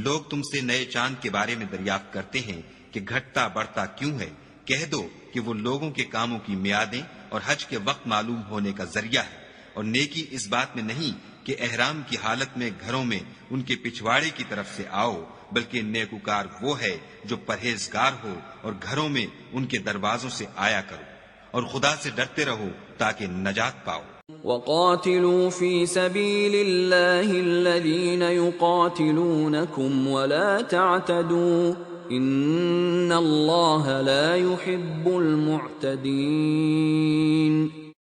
Speaker 2: لوگ تم سے نئے چاند کے بارے میں دریافت کرتے ہیں کہ گھٹتا بڑھتا کیوں ہے. کہہ دو کہ وہ لوگوں کے کاموں کی میعادیں اور حج کے وقت معلوم ہونے کا ذریعہ ہے، اور نیکی اس بات میں نہیں کہ احرام کی حالت میں گھروں میں ان کے پچھواڑے کی طرف سے آؤ، بلکہ نیکوکار وہ ہے جو پرہیزگار ہو اور گھروں میں ان کے دروازوں سے آیا کرو، اور خدا سے ڈرتے رہو تاکہ نجات پاؤ۔
Speaker 1: وقاتلوا في سبيل الله الذين يقاتلونكم ولا تعتدوا ان الله لا يحب المعتدين۔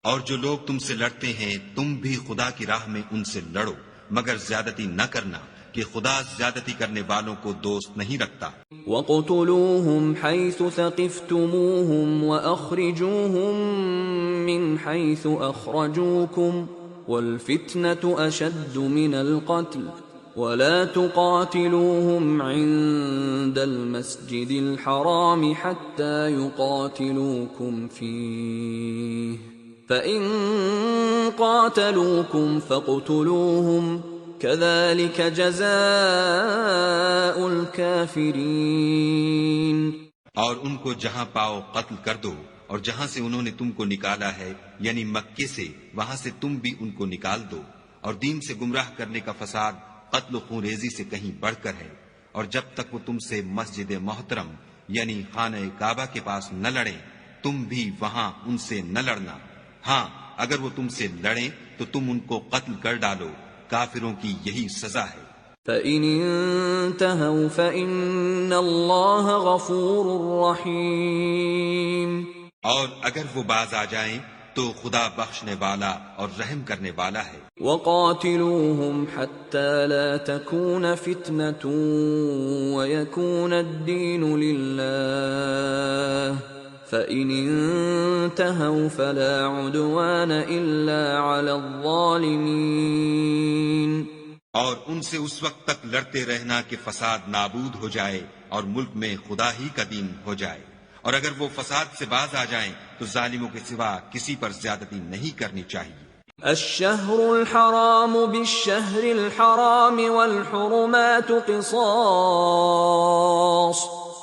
Speaker 2: اور جو لوگ تم سے لڑتے ہیں تم بھی خدا کی راہ میں ان سے لڑو، مگر زیادتی نہ کرنا کہ خدا زیادتی کرنے والوں کو دوست نہیں رکھتا۔
Speaker 1: وَاقْتُلُوهُمْ حَيْثُ ثَقِفْتُمُوهُمْ وَأَخْرِجُوهُمْ مِنْ حَيْثُ أَخْرَجُوكُمْ وَالْفِتْنَةُ أَشَدُّ مِنَ الْقَتْلِ وَلَا تُقَاتِلُوهُمْ عِنْدَ الْمَسْجِدِ الْحَرَامِ حَتَّى يُقَاتِلُوكُمْ فِيهِ فَإِنْ قَاتَلُوكُمْ فَاقْتُلُوهُمْ كَذَلِكَ جَزَاءُ الْكَافِرِينَ۔
Speaker 2: اور ان کو جہاں پاؤ قتل کر دو، اور جہاں سے انہوں نے تم کو نکالا ہے یعنی مکے سے، وہاں سے تم بھی ان کو نکال دو، اور دین سے گمراہ کرنے کا فساد قتل و خون ریزی سے کہیں بڑھ کر ہے، اور جب تک وہ تم سے مسجد محترم یعنی خانہ کعبہ کے پاس نہ لڑیں تم بھی وہاں ان سے نہ لڑنا۔ ہاں اگر وہ تم سے لڑیں تو تم ان کو قتل کر ڈالو، کافروں کی یہی سزا ہے۔
Speaker 1: فَإِنِ انْتَهَوْا فَإِنَّ اللَّهَ غَفُورٌ رَحِيمٌ۔
Speaker 2: اور اگر وہ باز آ جائیں تو خدا بخشنے والا اور رحم کرنے والا ہے۔
Speaker 1: وَقَاتِلُوهُمْ حَتَّى لَا تَكُونَ فِتْنَةٌ وَيَكُونَ الدِّينُ لِلَّهِ فَإِنِ انْتَهَوْا فَلَا عُدْوَانَ إِلَّا عَلَى الظَّالِمِينَ۔
Speaker 2: اور ان سے اس وقت تک لڑتے رہنا کہ فساد نابود ہو جائے اور ملک میں خدا ہی کا دین ہو جائے، اور اگر وہ فساد سے باز آ جائیں تو ظالموں کے سوا کسی پر زیادتی نہیں کرنی چاہیے۔
Speaker 1: الشهر الحرام بالشهر الحرام والحرمات قصاص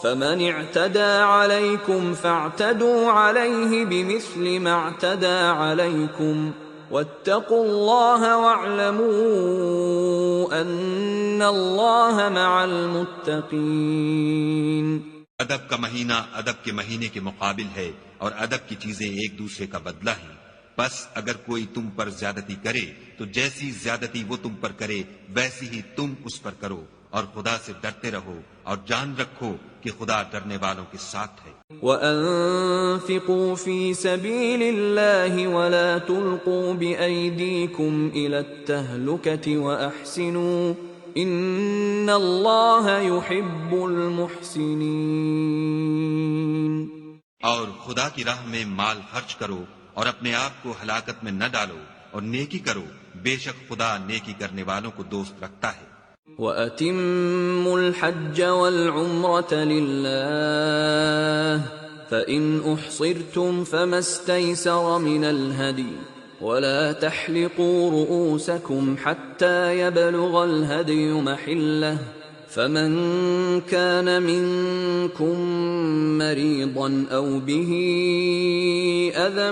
Speaker 1: فمن اعتدى عليكم فاعتدوا عليه بمثل ما اعتدى عليكم واتقوا الله واعلموا ان الله مع المتقين۔
Speaker 2: ادب کا مہینہ ادب کے مہینے کے مقابل ہے، اور ادب کی چیزیں ایک دوسرے کا بدلہ ہیں، بس اگر کوئی تم پر زیادتی کرے تو جیسی زیادتی وہ تم پر کرے ویسی ہی تم اس پر کرو، اور خدا سے ڈرتے رہو اور جان رکھو کہ خدا ڈرنے والوں کے ساتھ ہے۔
Speaker 1: وَأَنفِقُوا فِي سَبِيلِ اللَّهِ وَلَا تُلْقُوا بِأَيْدِيكُمْ إِلَى التَّهْلُكَةِ وَأَحْسِنُوا إِنَّ اللَّهَ يُحِبُّ الْمُحْسِنِينَ۔
Speaker 2: اور خدا کی راہ میں مال خرچ کرو اور اپنے آپ کو ہلاکت میں نہ ڈالو، اور نیکی کرو، بے شک خدا نیکی کرنے والوں کو دوست رکھتا ہے۔
Speaker 1: وَأَتِمُّوا الْحَجَّ وَالْعُمْرَةَ لِلَّهِ فَإِنْ أُحْصِرْتُمْ فَمَا اسْتَيْسَرَ مِنَ الْهَدْيِ وَلَا تَحْلِقُوا رُؤُوسَكُمْ حَتَّى يَبْلُغَ الْهَدْيُ مَحِلَّهُ فَمَنْ كَانَ مِنْكُمْ مَرِيضًا أَوْ بِهِ أَذًى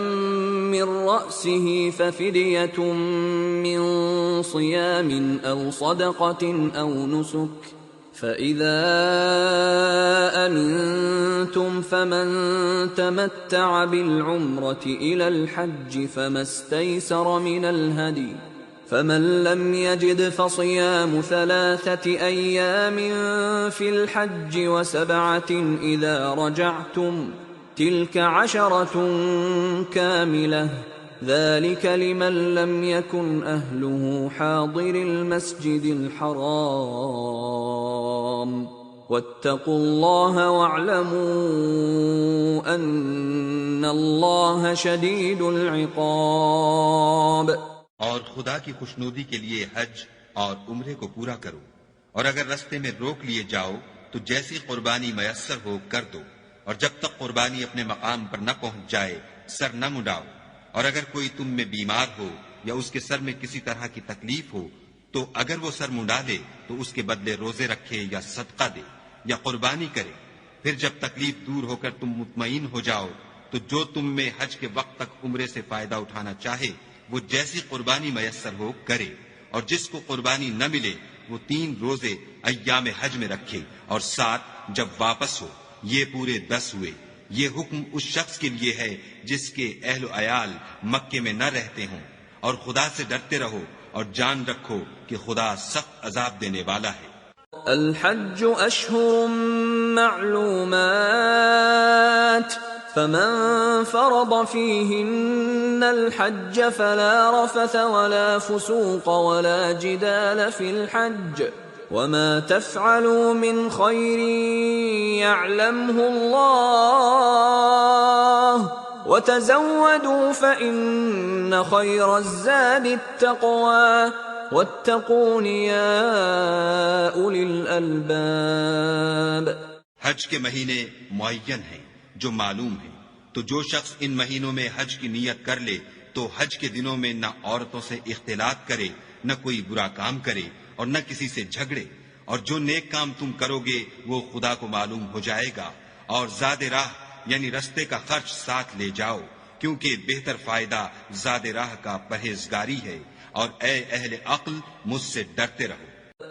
Speaker 1: مِّن رَّأْسِهِ فَفِدْيَةٌ مِّن صِيَامٍ أَوْ صَدَقَةٍ أَوْ نُسُكٍ فَإِذَا أَمِنْتُمْ فَمَنْ تَمَتَّعَ بِالْعُمْرَةِ إِلَى الْحَجِّ فَمَا اسْتَيْسَرَ مِنَ الْهَدْيِ فَمَنْ لَمْ يَجِدْ فَصِيَامُ 3 أَيَّامٍ فِي الْحَجِّ وَسَبْعَةٍ إِذَا رَجَعْتُمْ تِلْكَ 10 كَامِلَةٌ ذَلِكَ لِمَنْ لَمْ يَكُنْ أَهْلُهُ حَاضِرِ الْمَسْجِدِ الْحَرَامِ وَاتَّقُوا اللَّهَ وَاعْلَمُوا أَنَّ اللَّهَ شَدِيدُ الْعِقَابِ۔
Speaker 2: اور خدا کی خوشنودی کے لیے حج اور عمرے کو پورا کرو، اور اگر رستے میں روک لیے جاؤ تو جیسی قربانی میسر ہو کر دو، اور جب تک قربانی اپنے مقام پر نہ پہنچ جائے سر نہ مڈاؤ، اور اگر کوئی تم میں بیمار ہو یا اس کے سر میں کسی طرح کی تکلیف ہو تو اگر وہ سر منڈا لے تو اس کے بدلے روزے رکھے یا صدقہ دے یا قربانی کرے، پھر جب تکلیف دور ہو کر تم مطمئن ہو جاؤ تو جو تم میں حج کے وقت تک عمرے سے فائدہ اٹھانا چاہے وہ جیسی قربانی میسر ہو کرے، اور جس کو قربانی نہ ملے وہ 3 روزے ایام حج میں رکھے، اور 7 جب واپس ہو، یہ پورے 10 ہوئے۔ یہ حکم اس شخص کے لیے ہے جس کے اہل و عیال مکے میں نہ رہتے ہوں، اور خدا سے ڈرتے رہو اور جان رکھو کہ خدا سخت عذاب دینے والا ہے۔
Speaker 1: الحج أشهر معلومات فمن فرض فيهن الحج فلا رفث ولا فسوق ولا جدال في الحج وما تفعلوا من خير يعلمه الله وتزودوا فإن خير الزاد التقوى واتقون يا أولي الألباب۔
Speaker 2: حج کے مہینے معین ہیں جو معلوم ہیں، تو جو شخص ان مہینوں میں حج کی نیت کر لے تو حج کے دنوں میں نہ عورتوں سے اختلاط کرے، نہ کوئی برا کام کرے اور نہ کسی سے جھگڑے، اور جو نیک کام تم کرو گے وہ خدا کو معلوم ہو جائے گا، اور زاد راہ یعنی رستے کا خرچ ساتھ لے جاؤ، کیونکہ بہتر فائدہ زاد راہ کا پرہیزگاری ہے، اور اے اہل عقل مجھ سے ڈرتے رہو۔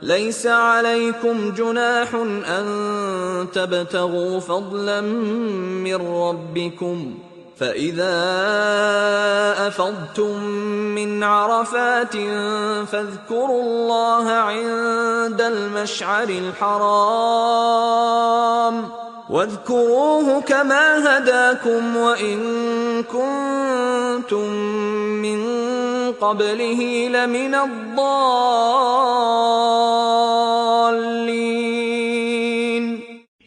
Speaker 1: ليس عليكم جناح أن تبتغوا فضلا من ربكم فإذا أفضتم من عرفات فاذكروا الله عند المشعر الحرام واذكروه كما هداكم وإن كنتم من قبله لمن الضالين۔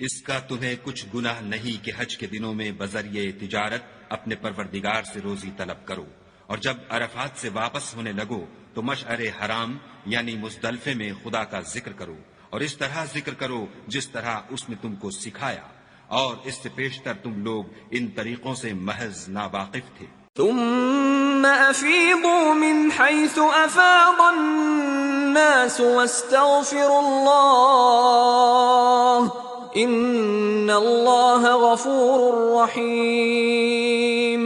Speaker 2: اس کا تمہیں کچھ گناہ نہیں کہ حج کے دنوں میں بذریعہ تجارت اپنے پروردگار سے روزی طلب کرو، اور جب عرفات سے واپس ہونے لگو تو مشعر حرام یعنی مزدلفے میں خدا کا ذکر کرو، اور اس طرح ذکر کرو جس طرح اس نے تم کو سکھایا، اور اس سے پیشتر تم لوگ ان طریقوں سے محض ناواقف تھے۔
Speaker 1: ثم أفيضوا من حيث أفاض الناس واستغفروا الله إن الله غفور رحيم۔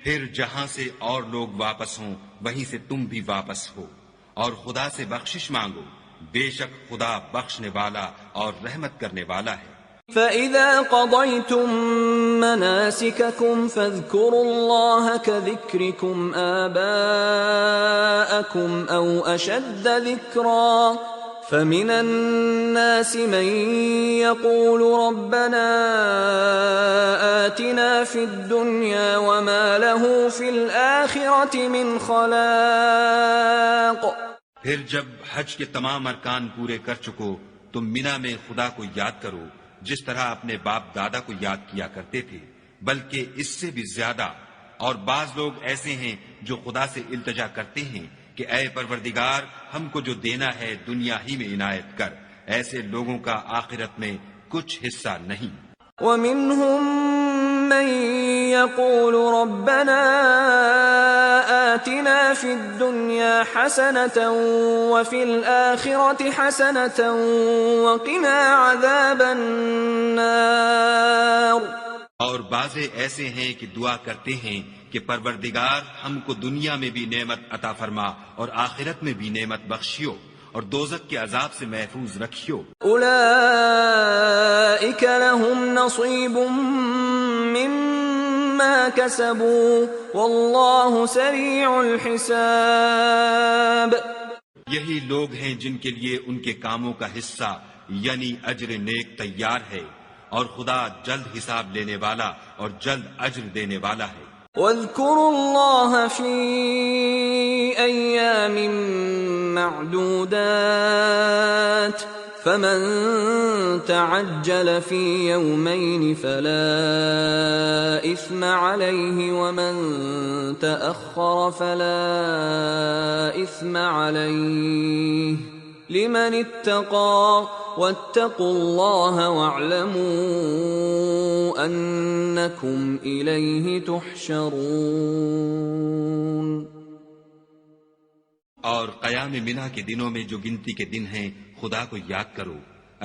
Speaker 2: پھر جہاں سے اور لوگ واپس ہوں وہیں سے تم بھی واپس ہو، اور خدا سے بخشش مانگو، بے شک خدا بخشنے والا اور رحمت کرنے والا ہے۔
Speaker 1: فَإِذَا قَضَيْتُم مَّنَاسِكَكُمْ فَاذْكُرُوا اللَّهَ كَذِكْرِكُمْ آبَاءَكُمْ أَوْ أَشَدَّ ذِكْرًا فَمِنَ النَّاسِ مَن يَقُولُ رَبَّنَا آتِنَا فِي الدُّنْيَا وَمَا لَهُ فِي الْآخِرَةِ مِنْ خَلَاقٍ۔
Speaker 2: پھر جب حج کے تمام ارکان پورے کر چکو تم مینا میں خدا کو یاد کرو جس طرح اپنے باپ دادا کو یاد کیا کرتے تھے، بلکہ اس سے بھی زیادہ، اور بعض لوگ ایسے ہیں جو خدا سے التجا کرتے ہیں کہ اے پروردگار ہم کو جو دینا ہے دنیا ہی میں عنایت کر، ایسے لوگوں کا آخرت میں کچھ حصہ نہیں۔
Speaker 1: وَمِنْهُمْ مَن يَقُولُ رَبَّنَا آتِنَا فِي الدُّنْيَا حَسَنَةً وَفِي الْآخِرَةِ حَسَنَةً وَقِنَا عَذَابَ النَّارِ۔
Speaker 2: اور بعضے ایسے ہیں کہ دعا کرتے ہیں کہ پروردگار ہم کو دنیا میں بھی نعمت عطا فرما اور آخرت میں بھی نعمت بخشیو اور دوزخ کے عذاب سے محفوظ رکھیو۔
Speaker 1: اولئک لهم نصیب مما کسبوا واللہ سریع الحساب۔
Speaker 2: یہی لوگ ہیں جن کے لیے ان کے کاموں کا حصہ یعنی اجر نیک تیار ہے، اور خدا جلد حساب لینے والا اور جلد اجر دینے والا ہے۔
Speaker 1: واذكروا الله في أيام معدودات فمن تعجل في يومين فلا إثم عليه ومن تأخر فلا إثم عليه لمن اتقى واتقوا الله واعلموا أنكم إليه تحشرون۔
Speaker 2: اور قیام منا کے دنوں میں جو گنتی کے دن ہیں خدا کو یاد کرو،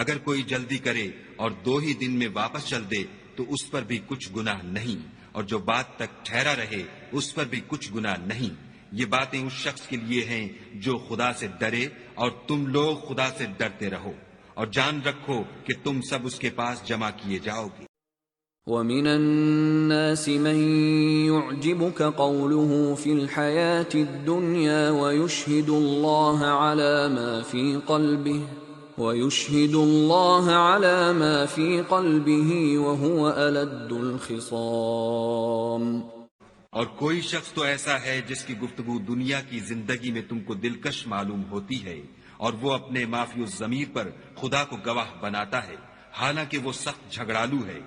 Speaker 2: اگر کوئی جلدی کرے اور 2 ہی دن میں واپس چل دے تو اس پر بھی کچھ گناہ نہیں، اور جو بات تک ٹھہرا رہے اس پر بھی کچھ گناہ نہیں۔ یہ باتیں اس شخص کے لیے ہیں جو خدا سے ڈرے، اور تم لوگ خدا سے ڈرتے رہو، اور جان رکھو کہ تم سب اس کے پاس جمع کیے جاؤ گے۔
Speaker 1: وَمِنَ النَّاسِ مَن يُعْجِبُكَ قَوْلُهُ فِي الْحَيَاةِ الدُّنْيَا وَيُشْهِدُ اللَّهَ عَلَى مَا فِي قَلْبِهِ وَهُوَ أَلَدُّ الْخِصَامِ۔
Speaker 2: اور کوئی شخص تو ایسا ہے جس کی گفتگو دنیا کی زندگی میں تم کو دلکش معلوم ہوتی ہے، اور وہ اپنے معافی الضمیر پر خدا کو گواہ بناتا ہے، حالانکہ وہ سخت جھگڑالو ہے۔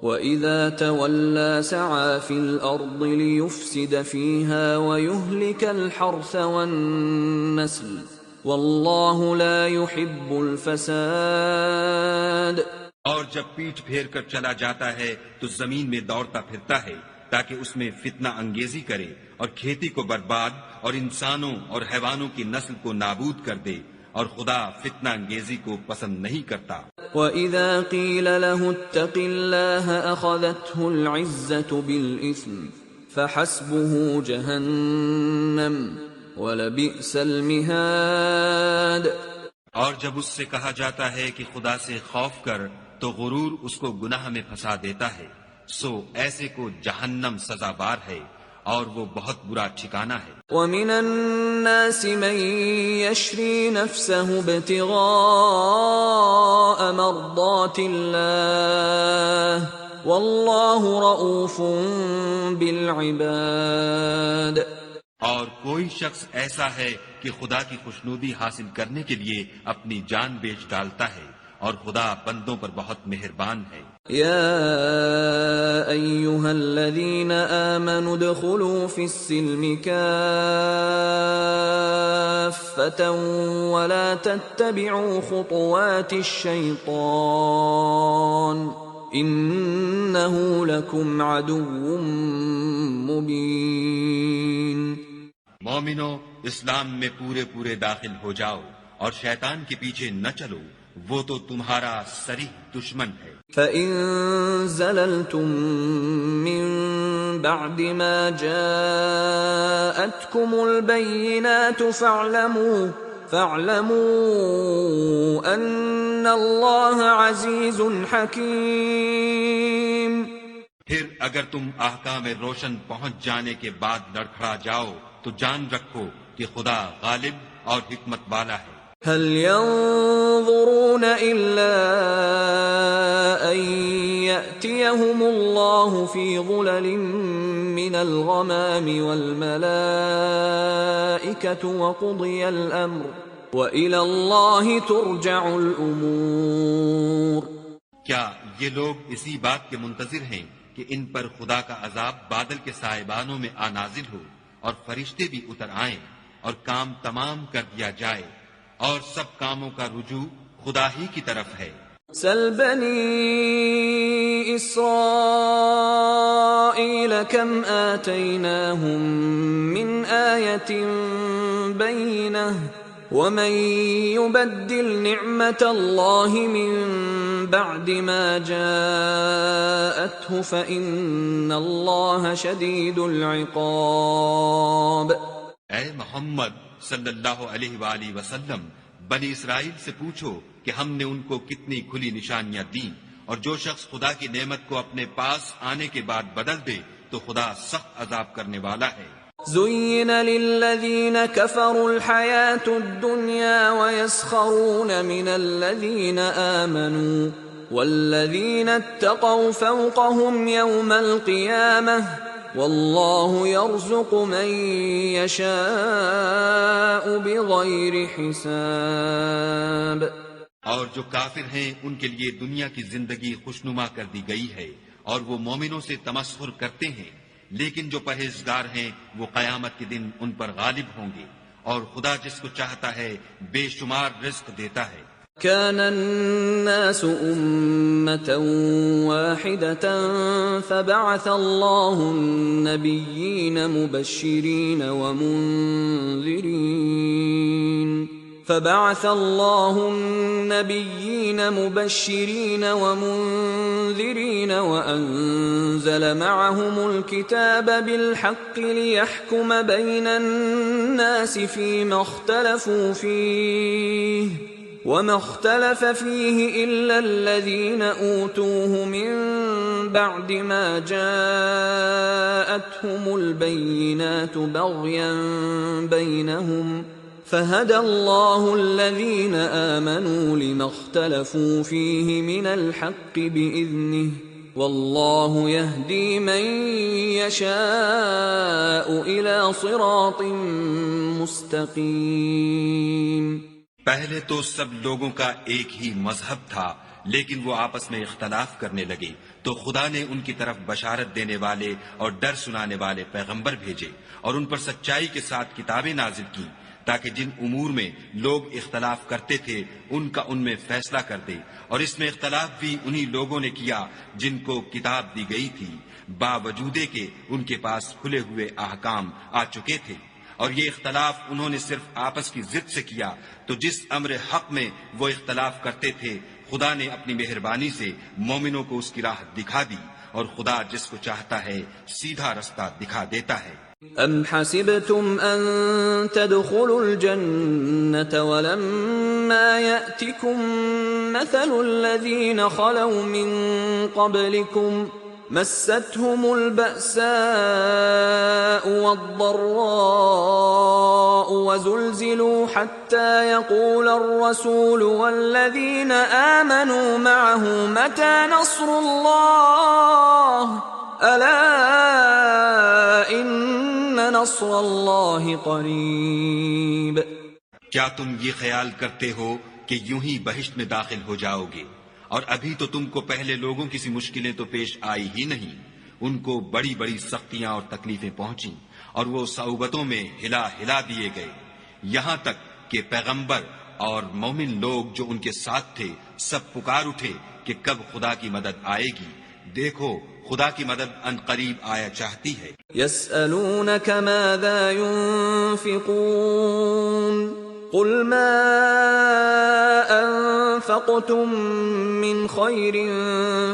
Speaker 1: وَإِذَا تَوَلَّى سَعَى فِي الْأَرْضِ لِيُفْسِدَ فِيهَا وَيُهْلِكَ الْحَرْثَ وَالنَّسْلَ وَاللَّهُ لَا يُحِبُّ الْفَسَادَ۔
Speaker 2: اور جب پیٹھ پھیر کر چلا جاتا ہے تو زمین میں دوڑتا پھرتا ہے تاکہ اس میں فتنہ انگیزی کرے اور کھیتی کو برباد اور انسانوں اور حیوانوں کی نسل کو نابود کر دے، اور خدا فتنہ انگیزی کو پسند نہیں کرتا۔
Speaker 1: وَإِذَا قِيلَ لَهُ اتَّقِ اللَّهَ أَخَذَتْهُ الْعِزَّةُ بِالْإِثْمِ فَحَسْبُهُ جَهَنَّمُ وَلَبِئْسَ الْمِهَادُ۔
Speaker 2: اور جب اس سے کہا جاتا ہے کہ خدا سے خوف کر تو غرور اس کو گناہ میں پھنسا دیتا ہے، سو ایسے کو جہنم سزاوار ہے، اور وہ بہت برا ٹھکانہ ہے۔
Speaker 1: وَمِنَ النَّاسِ مَن يَشْرِي نَفْسَهُ ابْتِغَاءَ مَرْضَاتِ اللَّهِ وَاللَّهُ رَءُوفٌ بِالْعِبَادِ۔
Speaker 2: اور کوئی شخص ایسا ہے کہ خدا کی خوشنودی حاصل کرنے کے لیے اپنی جان بیچ ڈالتا ہے، اور خدا بندوں پر بہت مہربان ہے۔
Speaker 1: یا ایھا الذین آمنوا ادخلوا فی السلم کافۃ ولا تتبعوا خطوات الشیطان انہ لکم عدو مبین۔
Speaker 2: مومنو، اسلام میں پورے پورے داخل ہو جاؤ اور شیطان کے پیچھے نہ چلو، وہ تو تمہارا صریح دشمن ہے۔
Speaker 1: فَإِن زَلَلْتُم مِّن بَعْدِ مَا جَاءَتْكُمُ الْبَيِّنَاتُ فَاعْلَمُوا أَنَّ اللَّهَ عَزِيزٌ حَكِيمٌ۔
Speaker 2: پھر اگر تم احکام روشن پہنچ جانے کے بعد لڑکھڑا جاؤ تو جان رکھو کہ خدا غالب اور حکمت والا ہے۔
Speaker 1: هل ينظرون إلا أن يأتيهم الله في ظلل من الغمام والملائكة وقضي الأمر وإلى الله ترجع الأمور۔
Speaker 2: کیا یہ لوگ اسی بات کے منتظر ہیں کہ ان پر خدا کا عذاب بادل کے سائبانوں میں نازل ہو اور فرشتے بھی اتر آئیں اور کام تمام کر دیا جائے، اور سب کاموں کا رجوع خدا ہی کی طرف ہے۔
Speaker 1: سل بنی اسرائیل کم آتیناہم من آیت بینہ ومن یبدل نعمت اللہ من بعد ما جاءته فإن اللہ شدید العقاب۔
Speaker 2: اے محمد صلی اللہ علیہ وآلہ وسلم، بنی اسرائیل سے پوچھو کہ ہم نے ان کو کتنی کھلی نشانیاں دیں، اور جو شخص خدا کی نعمت کو اپنے پاس آنے کے بعد بدل دے تو خدا سخت عذاب کرنے والا ہے۔
Speaker 1: زُيِّنَ لِلَّذِينَ كَفَرُوا الْحَيَاةُ الدُّنْيَا وَيَسْخَرُونَ مِنَ الَّذِينَ آمَنُوا وَالَّذِينَ اتَّقَوْا فَوْقَهُمْ يَوْمَ الْقِيَامَةِ وَاللَّهُ يَرْزُقُ مَن يَشَاءُ بِغَيْرِ حِسَابٍ۔
Speaker 2: اور جو کافر ہیں ان کے لیے دنیا کی زندگی خوشنما کر دی گئی ہے، اور وہ مومنوں سے تمسخر کرتے ہیں، لیکن جو پرہیزگار ہیں وہ قیامت کے دن ان پر غالب ہوں گے، اور خدا جس کو چاہتا ہے بے شمار رزق دیتا ہے۔
Speaker 1: كان الناس أمة واحدة فبعث الله النبيين مبشرين ومنذرين فبعث الله النبيين مبشرين ومنذرين وأنزل معهم الكتاب بالحق ليحكم بين الناس فيما اختلفوا فيه وما اختلف فيه إلا الذين أوتوه من بعد ما جاءتهم البينات بغيا بينهم فهدى الله الذين آمنوا لما اختلفوا فيه من الحق بإذنه والله يهدي من يشاء إلى صراط مستقيم.
Speaker 2: پہلے تو سب لوگوں کا ایک ہی مذہب تھا، لیکن وہ آپس میں اختلاف کرنے لگے تو خدا نے ان کی طرف بشارت دینے والے اور ڈر سنانے والے پیغمبر بھیجے اور ان پر سچائی کے ساتھ کتابیں نازل کی تاکہ جن امور میں لوگ اختلاف کرتے تھے ان کا ان میں فیصلہ کر دے، اور اس میں اختلاف بھی انہی لوگوں نے کیا جن کو کتاب دی گئی تھی، باوجود کہ ان کے پاس کھلے ہوئے احکام آ چکے تھے، اور یہ اختلاف انہوں نے صرف آپس کی ضد سے کیا، تو جس امر حق میں وہ اختلاف کرتے تھے خدا نے اپنی مہربانی سے مومنوں کو اس کی راہ دکھا دی، اور خدا جس کو چاہتا ہے سیدھا رستہ دکھا دیتا ہے.
Speaker 1: أَمْ حَسِبْتُمْ أَن تَدْخُلُوا الْجَنَّةَ وَلَمَّا يَأْتِكُمْ مَثَلُ الَّذِينَ خَلَوْا مِن قَبْلِكُمْ مَسَّتْهُمُ الْبَأْسَاءُ وَالضَّرَّاءُ وَزُلْزِلُوا حَتَّى يَقُولَ الرَّسُولُ وَالَّذِينَ آمَنُوا مَعَهُ مَتَى نَصْرُ اللَّهِ أَلَا إِنَّ نَصْرَ اللَّهِ قَرِيبٌ.
Speaker 2: کیا تم یہ خیال کرتے ہو کہ یوں ہی بہشت میں داخل ہو جاؤ گے، اور ابھی تو تم کو پہلے لوگوں کی سی مشکلیں تو پیش آئی ہی نہیں، ان کو بڑی بڑی سختیاں اور تکلیفیں پہنچیں اور وہ صعوبتوں میں ہلا ہلا دیے گئے، یہاں تک کہ پیغمبر اور مومن لوگ جو ان کے ساتھ تھے سب پکار اٹھے کہ کب خدا کی مدد آئے گی. دیکھو خدا کی مدد ان قریب آیا چاہتی ہے.
Speaker 1: يسألونك ماذا ينفقون قل ما أنفقتم من خير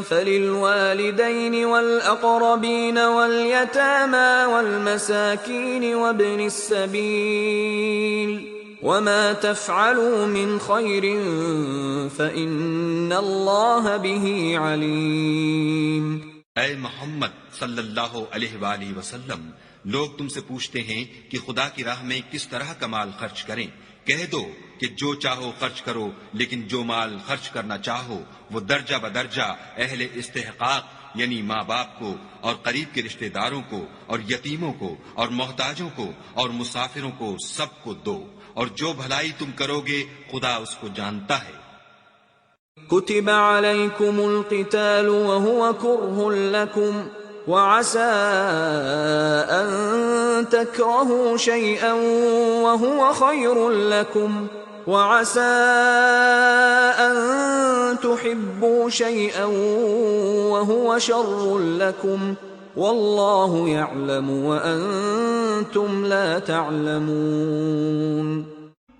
Speaker 1: فللوالدين والأقربين واليتامى والمساكين وابن السبيل وما تفعلوا من خير فإن الله به عليم.
Speaker 2: اے محمد صلی اللہ علیہ وآلہ وسلم، لوگ تم سے پوچھتے ہیں کہ خدا کی راہ میں کس طرح کا مال خرچ کریں. کہہ دو کہ جو چاہو خرچ کرو، لیکن جو مال خرچ کرنا چاہو وہ درجہ بدرجہ اہل استحقاق یعنی ماں باپ کو اور قریب کے رشتہ داروں کو اور یتیموں کو اور محتاجوں کو اور مسافروں کو سب کو دو، اور جو بھلائی تم کرو گے خدا اس کو جانتا ہے.
Speaker 1: كتب عليكم القتال وهو كره لكم وعسى أن تكرهوا شيئا وهو خير لكم وعسى أن تحبوا شيئا وهو شر لكم والله يعلم وأنتم لا تعلمون.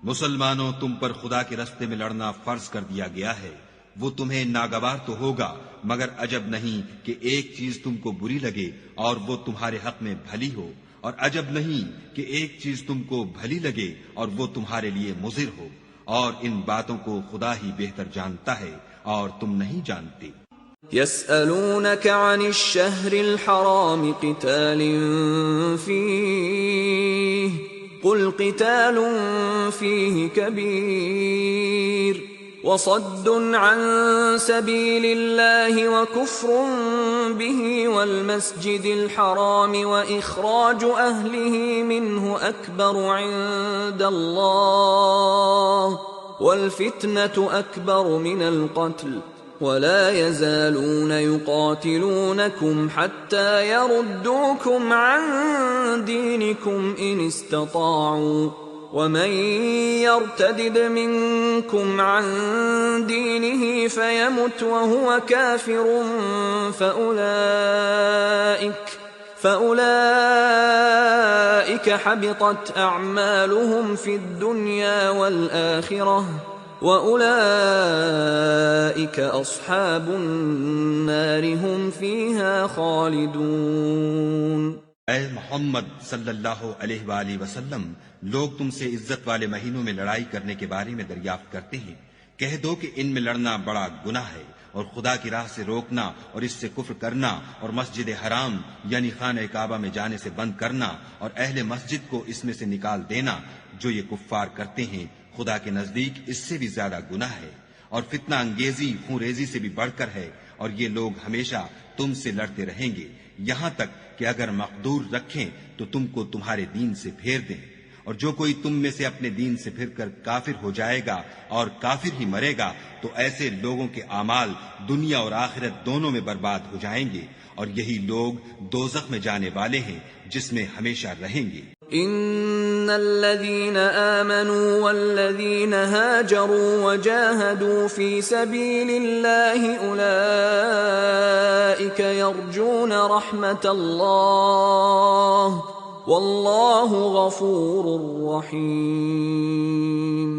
Speaker 2: مسلمانوں، تم پر خدا کے راستے میں لڑنا فرض کر دیا گیا ہے، وہ تمہیں ناگوار تو ہوگا، مگر عجب نہیں کہ ایک چیز تم کو بری لگے اور وہ تمہارے حق میں بھلی ہو، اور عجب نہیں کہ ایک چیز تم کو بھلی لگے اور وہ تمہارے لیے مضر ہو، اور ان باتوں کو خدا ہی بہتر جانتا ہے اور تم نہیں جانتے.
Speaker 1: يسألونك عن الشهر الحرام قتال فيه قل قتال فيه كبير وصد عن سبيل الله وكفر به والمسجد الحرام وإخراج أهله منه أكبر عند الله والفتنة أكبر من القتل ولا يزالون يقاتلونكم حتى يردوكم عن دينكم إن استطاعوا ومن يرتدد منكم عن دينه فيمت وهو كافر فأولئك حبطت أعمالهم في الدنيا والآخرة وأولئك أصحاب النار هم فيها خالدون۔
Speaker 2: اے محمد صلی اللہ علیہ وآلہ وسلم، لوگ تم سے عزت والے مہینوں میں لڑائی کرنے کے بارے میں دریافت کرتے ہیں۔ کہہ دو کہ ان میں لڑنا بڑا گناہ ہے، اور خدا کی راہ سے روکنا اور اس سے کفر کرنا اور مسجد حرام یعنی خانہ کعبہ میں جانے سے بند کرنا اور اہل مسجد کو اس میں سے نکال دینا، جو یہ کفار کرتے ہیں، خدا کے نزدیک اس سے بھی زیادہ گناہ ہے، اور فتنہ انگیزی خون ریزی سے بھی بڑھ کر ہے، اور یہ لوگ ہمیشہ تم سے لڑتے رہیں گے یہاں تک کہ اگر مقدور رکھیں تو تم کو تمہارے دین سے پھیر دیں، اور جو کوئی تم میں سے اپنے دین سے پھر کر کافر ہو جائے گا اور کافر ہی مرے گا تو ایسے لوگوں کے اعمال دنیا اور آخرت دونوں میں برباد ہو جائیں گے، اور یہی لوگ دوزخ میں جانے والے ہیں جس میں ہمیشہ رہیں گے۔
Speaker 1: ان الذين آمنوا والذين هاجروا وجاهدوا في سبيل الله اولئك يرجون رحمة الله والله غفور رحيم۔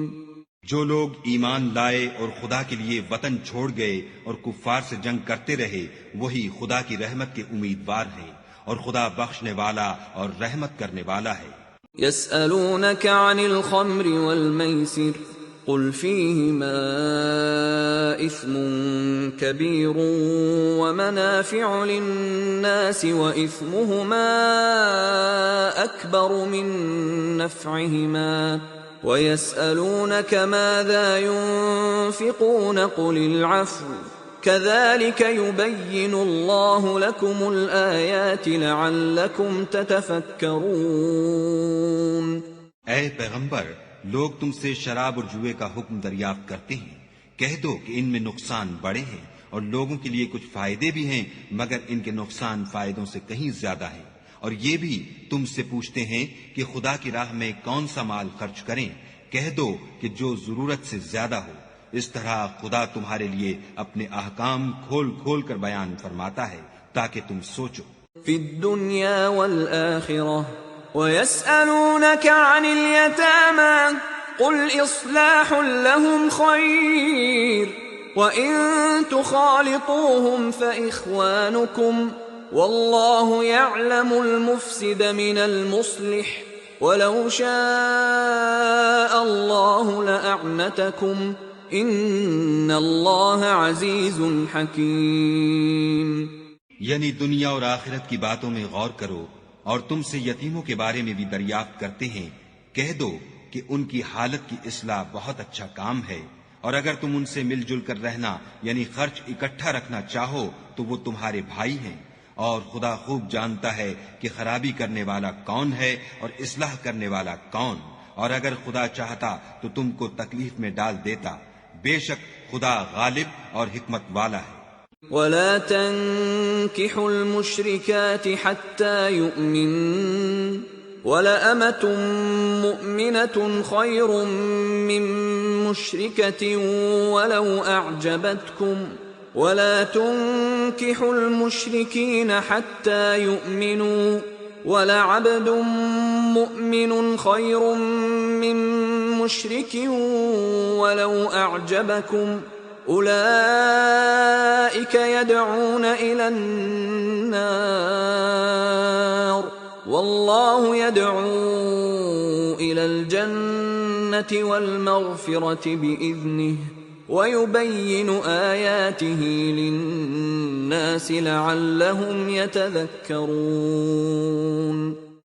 Speaker 2: جو لوگ ایمان لائے اور خدا کے لیے وطن چھوڑ گئے اور کفار سے جنگ کرتے رہے، وہی خدا کی رحمت کے امیدوار ہیں، اور خدا بخشنے والا اور رحمت کرنے والا ہے۔
Speaker 1: يسألونك عن الخمر والميسر قل فيهما إثم كبير ومنافع للناس وإثمهما أكبر من نفعهما ويسألونك ماذا ينفقون قل العفو كذلك يبين الله لكم الآيات لعلكم تتفكرون۔
Speaker 2: اے پیغمبر، لوگ تم سے شراب اور جوئے کا حکم دریافت کرتے ہیں، کہہ دو کہ ان میں نقصان بڑے ہیں اور لوگوں کے لیے کچھ فائدے بھی ہیں، مگر ان کے نقصان فائدوں سے کہیں زیادہ ہیں، اور یہ بھی تم سے پوچھتے ہیں کہ خدا کی راہ میں کون سا مال خرچ کریں، کہہ دو کہ جو ضرورت سے زیادہ ہو۔ اس طرح خدا تمہارے لیے اپنے احکام کھول کھول کر بیان فرماتا ہے تاکہ تم سوچو۔
Speaker 1: فی الدنیا والآخرہ وَيَسْأَلُونَكَ عَنِ الْيَتَامَى قُلْ إِصْلَاحٌ لَهُمْ خَيْرٌ وَإِن تُخَالِطُوهُمْ فَإِخْوَانُكُمْ وَاللَّهُ يَعْلَمُ الْمُفْسِدَ مِنَ الْمُصْلِحِ وَلَوْ شَاءَ اللَّهُ لَأَعْنَتَكُمْ إِنَّ اللَّهَ عَزِيزٌ حَكِيمٌ۔
Speaker 2: یعنی دنیا اور آخرت کی باتوں میں غور کرو، اور تم سے یتیموں کے بارے میں بھی دریافت کرتے ہیں، کہہ دو کہ ان کی حالت کی اصلاح بہت اچھا کام ہے، اور اگر تم ان سے مل جل کر رہنا یعنی خرچ اکٹھا رکھنا چاہو تو وہ تمہارے بھائی ہیں، اور خدا خوب جانتا ہے کہ خرابی کرنے والا کون ہے اور اصلاح کرنے والا کون، اور اگر خدا چاہتا تو تم کو تکلیف میں ڈال دیتا، بے شک خدا غالب اور حکمت والا ہے۔
Speaker 1: وَلَا تَنكِحُوا الْمُشْرِكَاتِ حَتَّى يُؤْمِنَّ وَلَأَمَةٌ مُؤْمِنَةٌ خَيْرٌ مِّن مُّشْرِكَةٍ وَلَوْ أَعْجَبَتْكُمْ وَلَا تُنكِحُوا الْمُشْرِكِينَ حَتَّى يُؤْمِنُوا وَلَعَبْدٌ مُؤْمِنٌ خَيْرٌ مِّن مُّشْرِكٍ وَلَوْ أَعْجَبَكُمْ أولئك يدعون إلى النار والله يدعو إلى الجنة والمغفرة بإذنه ويبين آياته للناس لعلهم يتذكرون۔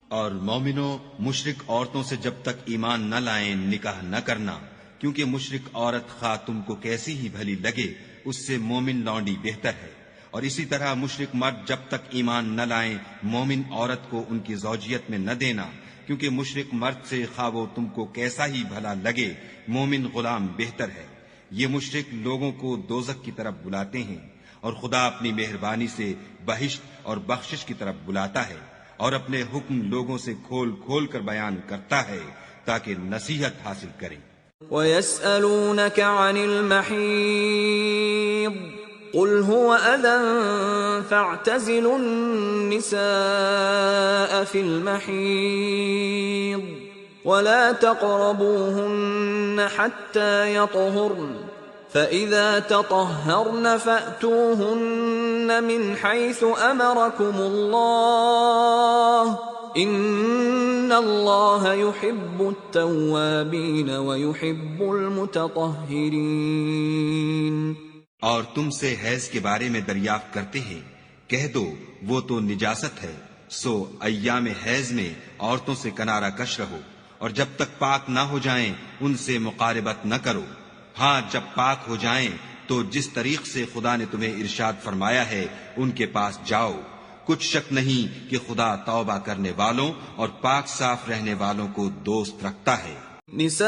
Speaker 2: اور مومنوں، مشرک عورتوں سے جب تک ایمان نہ لائیں نکاح نہ کرنا، کیونکہ مشرک عورت خواہ تم کو کیسی ہی بھلی لگے اس سے مومن لونڈی بہتر ہے، اور اسی طرح مشرک مرد جب تک ایمان نہ لائیں مومن عورت کو ان کی زوجیت میں نہ دینا، کیونکہ مشرک مرد سے خواہ وہ تم کو کیسا ہی بھلا لگے مومن غلام بہتر ہے۔ یہ مشرک لوگوں کو دوزخ کی طرف بلاتے ہیں، اور خدا اپنی مہربانی سے بہشت اور بخشش کی طرف بلاتا ہے، اور اپنے حکم لوگوں سے کھول کھول کر بیان کرتا ہے تاکہ نصیحت حاصل کریں۔
Speaker 1: وَيَسْأَلُونَكَ عَنِ الْمَحِيضِ قل هو أذى فاعتزلوا النساء في المحيض ولا تقربوهن حتى يطهرن فإذا تطهرن فأتوهن من حيث أمركم الله إن الله يحب التوابين ويحب المتطهرين۔
Speaker 2: اور تم سے حیض کے بارے میں دریافت کرتے ہیں، کہہ دو وہ تو نجاست ہے، سو ایام حیض میں عورتوں سے کنارہ کش رہو، اور جب تک پاک نہ ہو جائیں ان سے مقاربت نہ کرو۔ ہاں جب پاک ہو جائیں تو جس طریق سے خدا نے تمہیں ارشاد فرمایا ہے ان کے پاس جاؤ، کچھ شک نہیں کہ خدا توبہ کرنے والوں اور پاک صاف رہنے والوں کو دوست رکھتا ہے۔
Speaker 1: نساؤكم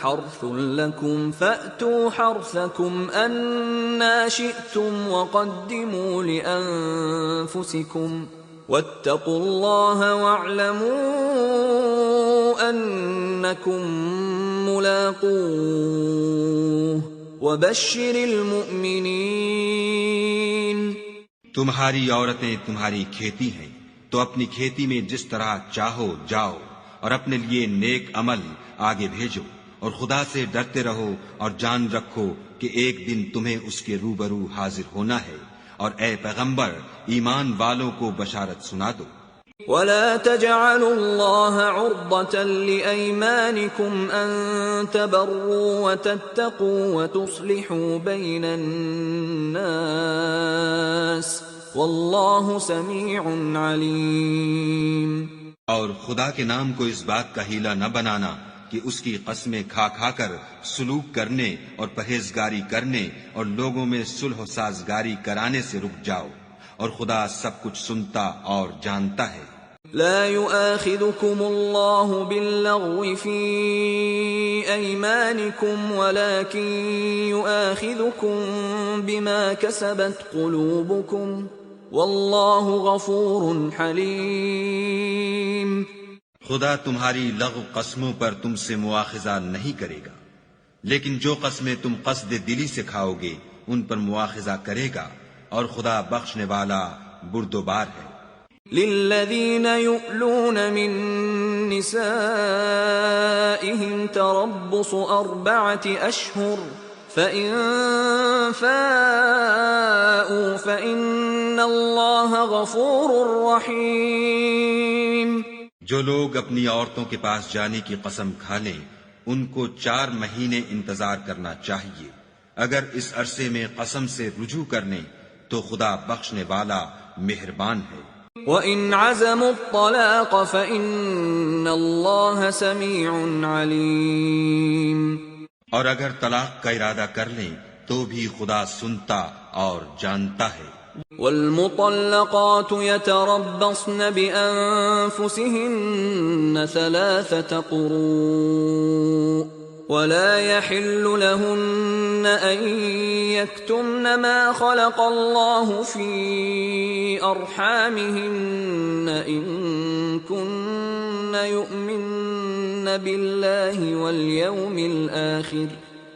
Speaker 1: حرث لكم فأتوا حرثكم أنا شئتم وقدموا لأنفسكم واتقوا الله واعلموا أنكم ملاقوه وبشر المؤمنين۔
Speaker 2: تمہاری عورتیں تمہاری کھیتی ہیں تو اپنی کھیتی میں جس طرح چاہو جاؤ، اور اپنے لیے نیک عمل آگے بھیجو، اور خدا سے ڈرتے رہو اور جان رکھو کہ ایک دن تمہیں اس کے روبرو حاضر ہونا ہے، اور اے پیغمبر ایمان والوں کو بشارت سنا دو۔
Speaker 1: ولا تجعلوا الله عرضة لأيمانكم أن تبروا وتتقوا وتصلحوا بين الناس والله سميع عليم۔
Speaker 2: اور خدا کے نام کو اس بات کا ہیلا نہ بنانا کہ اس کی قسمیں کھا کھا کر سلوک کرنے اور پرہیزگاری کرنے اور لوگوں میں صلح و سازگاری کرانے سے رک جاؤ، اور خدا سب کچھ سنتا اور جانتا ہے۔
Speaker 1: لا يؤاخذكم الله باللغو في أيمانكم ولكن يؤاخذكم بما كسبت قلوبكم واللہ غفور حلیم۔
Speaker 2: خدا تمہاری لغو قسموں پر تم سے مواخذہ نہیں کرے گا، لیکن جو قسمیں تم قصد دلی سے کھاؤ گے ان پر مواخذہ کرے گا، اور خدا بخشنے والا بردبار ہے۔
Speaker 1: للذین یؤلون من نسائهم تربص 4 اشہر فَإِن فَاءُوا فَإِنَّ اللَّهَ غَفُورٌ رَّحِيمٌ۔
Speaker 2: جو لوگ اپنی عورتوں کے پاس جانے کی قسم کھا لیں ان کو 4 مہینے انتظار کرنا چاہیے، اگر اس عرصے میں قسم سے رجوع کر لیں تو خدا بخشنے والا مہربان ہے۔
Speaker 1: وَإِنْ عَزَمُوا الطَّلَاقَ فَإِنَّ اللَّهَ سَمِيعٌ عَلِيمٌ۔
Speaker 2: اور اگر طلاق کا ارادہ کر لیں تو بھی خدا سنتا اور جانتا ہے۔
Speaker 1: والمطلقات يتربصن بأنفسهن 3 قروء ولا يحل لهن أن يكتمن ما خلق الله في أرحامهن إن كن يؤمن بالله واليوم الآخر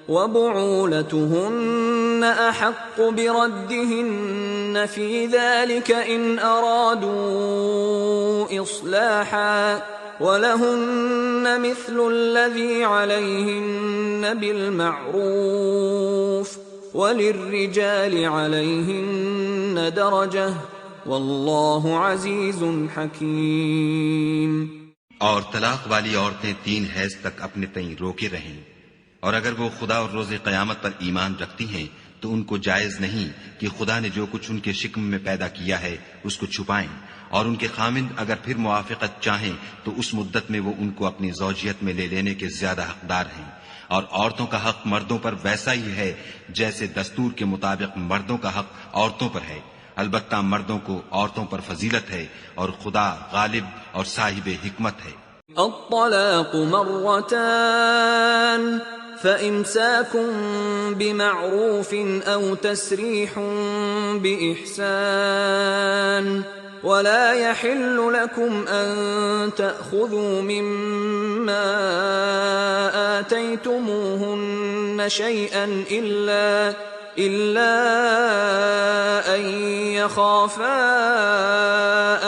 Speaker 1: وبعولتهن أحق بردهن في ذلك إن أرادوا إصلاحا ولهن مثل الذي عليهن بالمعروف وللرجال عليهن درجة والله عزيز حكيم۔
Speaker 2: اور طلاق والی عورتیں 3 حیض تک اپنے تئیں روکے رہیں، اور اگر وہ خدا اور روز قیامت پر ایمان رکھتی ہیں تو ان کو جائز نہیں کہ خدا نے جو کچھ ان کے شکم میں پیدا کیا ہے اس کو چھپائیں، اور ان کے خامند اگر پھر موافقت چاہیں تو اس مدت میں وہ ان کو اپنی زوجیت میں لے لینے کے زیادہ حقدار ہیں، اور عورتوں کا حق مردوں پر ویسا ہی ہے جیسے دستور کے مطابق مردوں کا حق عورتوں پر ہے، البتہ مردوں کو عورتوں پر فضیلت ہے، اور خدا غالب اور صاحب حکمت ہے۔
Speaker 1: الطلاق مرتان فإمساك بمعروف أو تسريح بإحسان ولا يحل لكم أن تأخذوا مما آتيتموهن شيئا إلا أن يخافا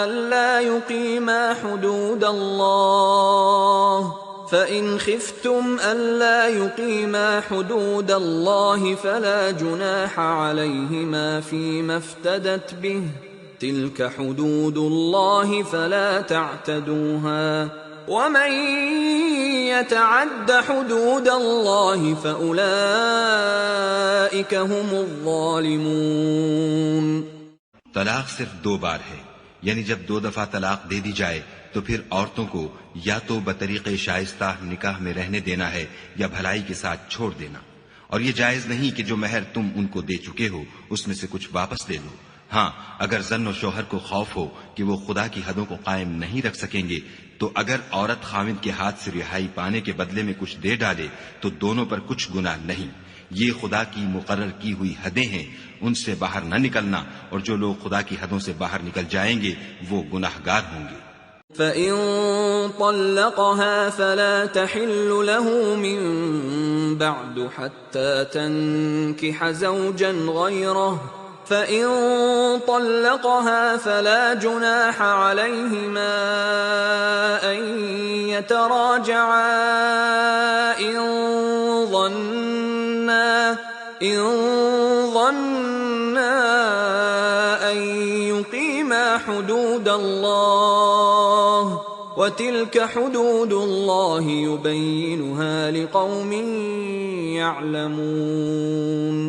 Speaker 1: ألا يقيما حدود الله، فإن خفتم ألا يقيما حدود الله فلا جناح عليهما فيما افتدت به، تلك حدود الله فلا تعتدوها، ومن يتعد حدود الله فأولئك هم الظالمون۔
Speaker 2: طلاق صرف 2 بار ہے، یعنی جب 2 دفعہ طلاق دے دی جائے تو پھر عورتوں کو یا تو بطریق شائستہ نکاح میں رہنے دینا ہے یا بھلائی کے ساتھ چھوڑ دینا، اور یہ جائز نہیں کہ جو مہر تم ان کو دے چکے ہو اس میں سے کچھ واپس لے لو۔ ہاں، اگر زن و شوہر کو خوف ہو کہ وہ خدا کی حدوں کو قائم نہیں رکھ سکیں گے تو اگر عورت خاوند کے ہاتھ سے رہائی پانے کے بدلے میں کچھ دے ڈالے تو دونوں پر کچھ گناہ نہیں۔ یہ خدا کی مقرر کی ہوئی حدیں ہیں، ان سے باہر نہ نکلنا، اور جو لوگ خدا کی حدوں سے باہر نکل جائیں گے وہ گناہگار ہوں گے۔
Speaker 1: فَإِن طَلَّقَهَا فَلَا تَحِلُّ لَهُ مِن بَعْدُ حَتَّى تَنكِحَ زَوْجًا غَيْرَهُ، فَإِن طَلَّقَهَا فَلَا جُنَاحَ عَلَيْهِمَا أَن يَتَرَاجَعَا إِن ظَنَّا أَن يُقِيمَا حُدُودَ اللَّهِ، وَتِلْكَ حُدُودُ اللَّهِ يُبَيِّنُهَا لِقَوْمٍ يَعْلَمُونَ۔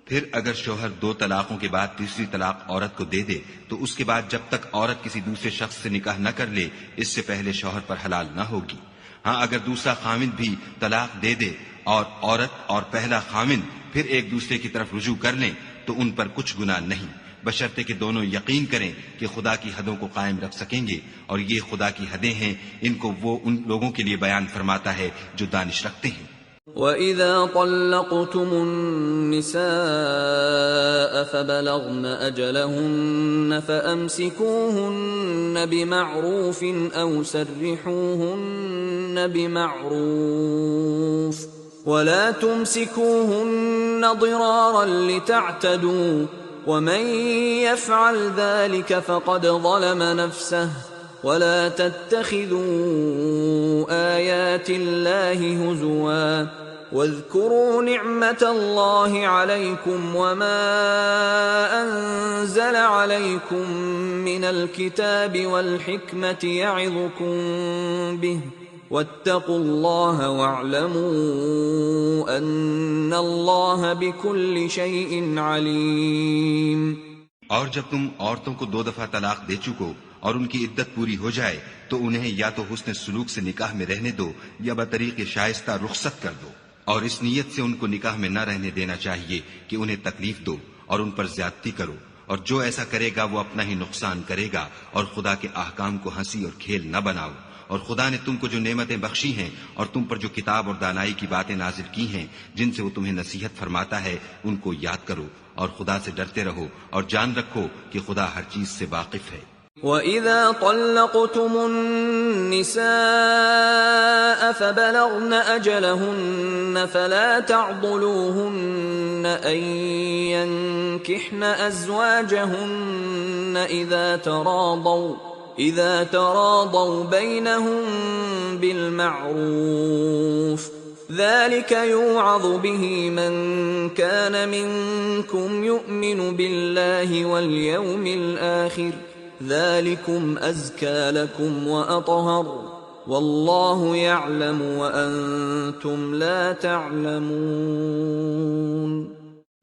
Speaker 2: پھر اگر شوہر 2 طلاقوں کے بعد تیسری طلاق عورت کو دے دے تو اس کے بعد جب تک عورت کسی دوسرے شخص سے نکاح نہ کر لے اس سے پہلے شوہر پر حلال نہ ہوگی۔ ہاں، اگر دوسرا خاوند بھی طلاق دے دے اور عورت اور پہلا خاوند پھر ایک دوسرے کی طرف رجوع کر لیں تو ان پر کچھ گناہ نہیں، بشرطے کہ دونوں یقین کریں کہ خدا کی حدوں کو قائم رکھ سکیں گے، اور یہ خدا کی حدیں ہیں، ان کو وہ ان لوگوں کے لیے بیان فرماتا ہے جو دانش رکھتے ہیں۔
Speaker 1: وَإِذَا طَلَّقْتُمُ النِّسَاءَ فَبَلَغْنَ أَجَلَهُنَّ فَأَمْسِكُوهُنَّ بِمَعْرُوفٍ أَوْ سَرِّحُوهُنَّ بِمَعْرُوفٍ، وَلَا تُمْسِكُوهُنَّ ضِرَارًا لِتَعْتَدُوا، وَمَن يَفْعَلْ ذَلِكَ فَقَدْ ظَلَمَ نَفْسَهُ، وَلَا تَتَّخِذُوا آيَاتِ اللَّهِ هُزُوًا، وَاذْكُرُوا نِعْمَةَ اللَّهِ عَلَيْكُمْ وَمَا أَنزَلَ عَلَيْكُم مِّنَ الْكِتَابِ وَالْحِكْمَةِ يَعِظُكُم بِهِ، وَاتَّقُوا اللَّهَ وَاعْلَمُوا أَنَّ اللَّهَ بِكُلِّ شَيْءٍ عَلِيمٌ۔
Speaker 2: اور جب تم عورتوں کو 2 دفعہ طلاق دے چکو اور ان کی عدت پوری ہو جائے تو انہیں یا تو حسن سلوک سے نکاح میں رہنے دو یا بطریق شائستہ رخصت کر دو، اور اس نیت سے ان کو نکاح میں نہ رہنے دینا چاہیے کہ انہیں تکلیف دو اور ان پر زیادتی کرو، اور جو ایسا کرے گا وہ اپنا ہی نقصان کرے گا، اور خدا کے احکام کو ہنسی اور کھیل نہ بناؤ، اور خدا نے تم کو جو نعمتیں بخشی ہیں اور تم پر جو کتاب اور دانائی کی باتیں نازل کی ہیں جن سے وہ تمہیں نصیحت فرماتا ہے ان کو یاد کرو، اور خدا سے ڈرتے رہو اور جان رکھو کہ خدا ہر چیز سے واقف ہے۔
Speaker 1: وَإِذَا طَلَّقْتُمُ النِّسَاءَ فَبَلَغْنَ أَجَلَهُنَّ فَلَا تَعْضُلُوهُنَّ أَن يَنكِحْنَ أَزْوَاجَهُنَّ إِذَا تَرَاضَوْا بَيْنَهُم بِالْمَعْرُوفِ، ذَلِكَ يُوعَظُ بِهِ مَن كَانَ مِنكُمْ يُؤْمِنُ بِاللَّهِ وَالْيَوْمِ الْآخِرِ، ذَلِكُمْ أَزْكَى لَكُمْ وَأَطْهَرُ، وَاللَّهُ يَعْلَمُ وَأَنتُمْ لَا تَعْلَمُونَ۔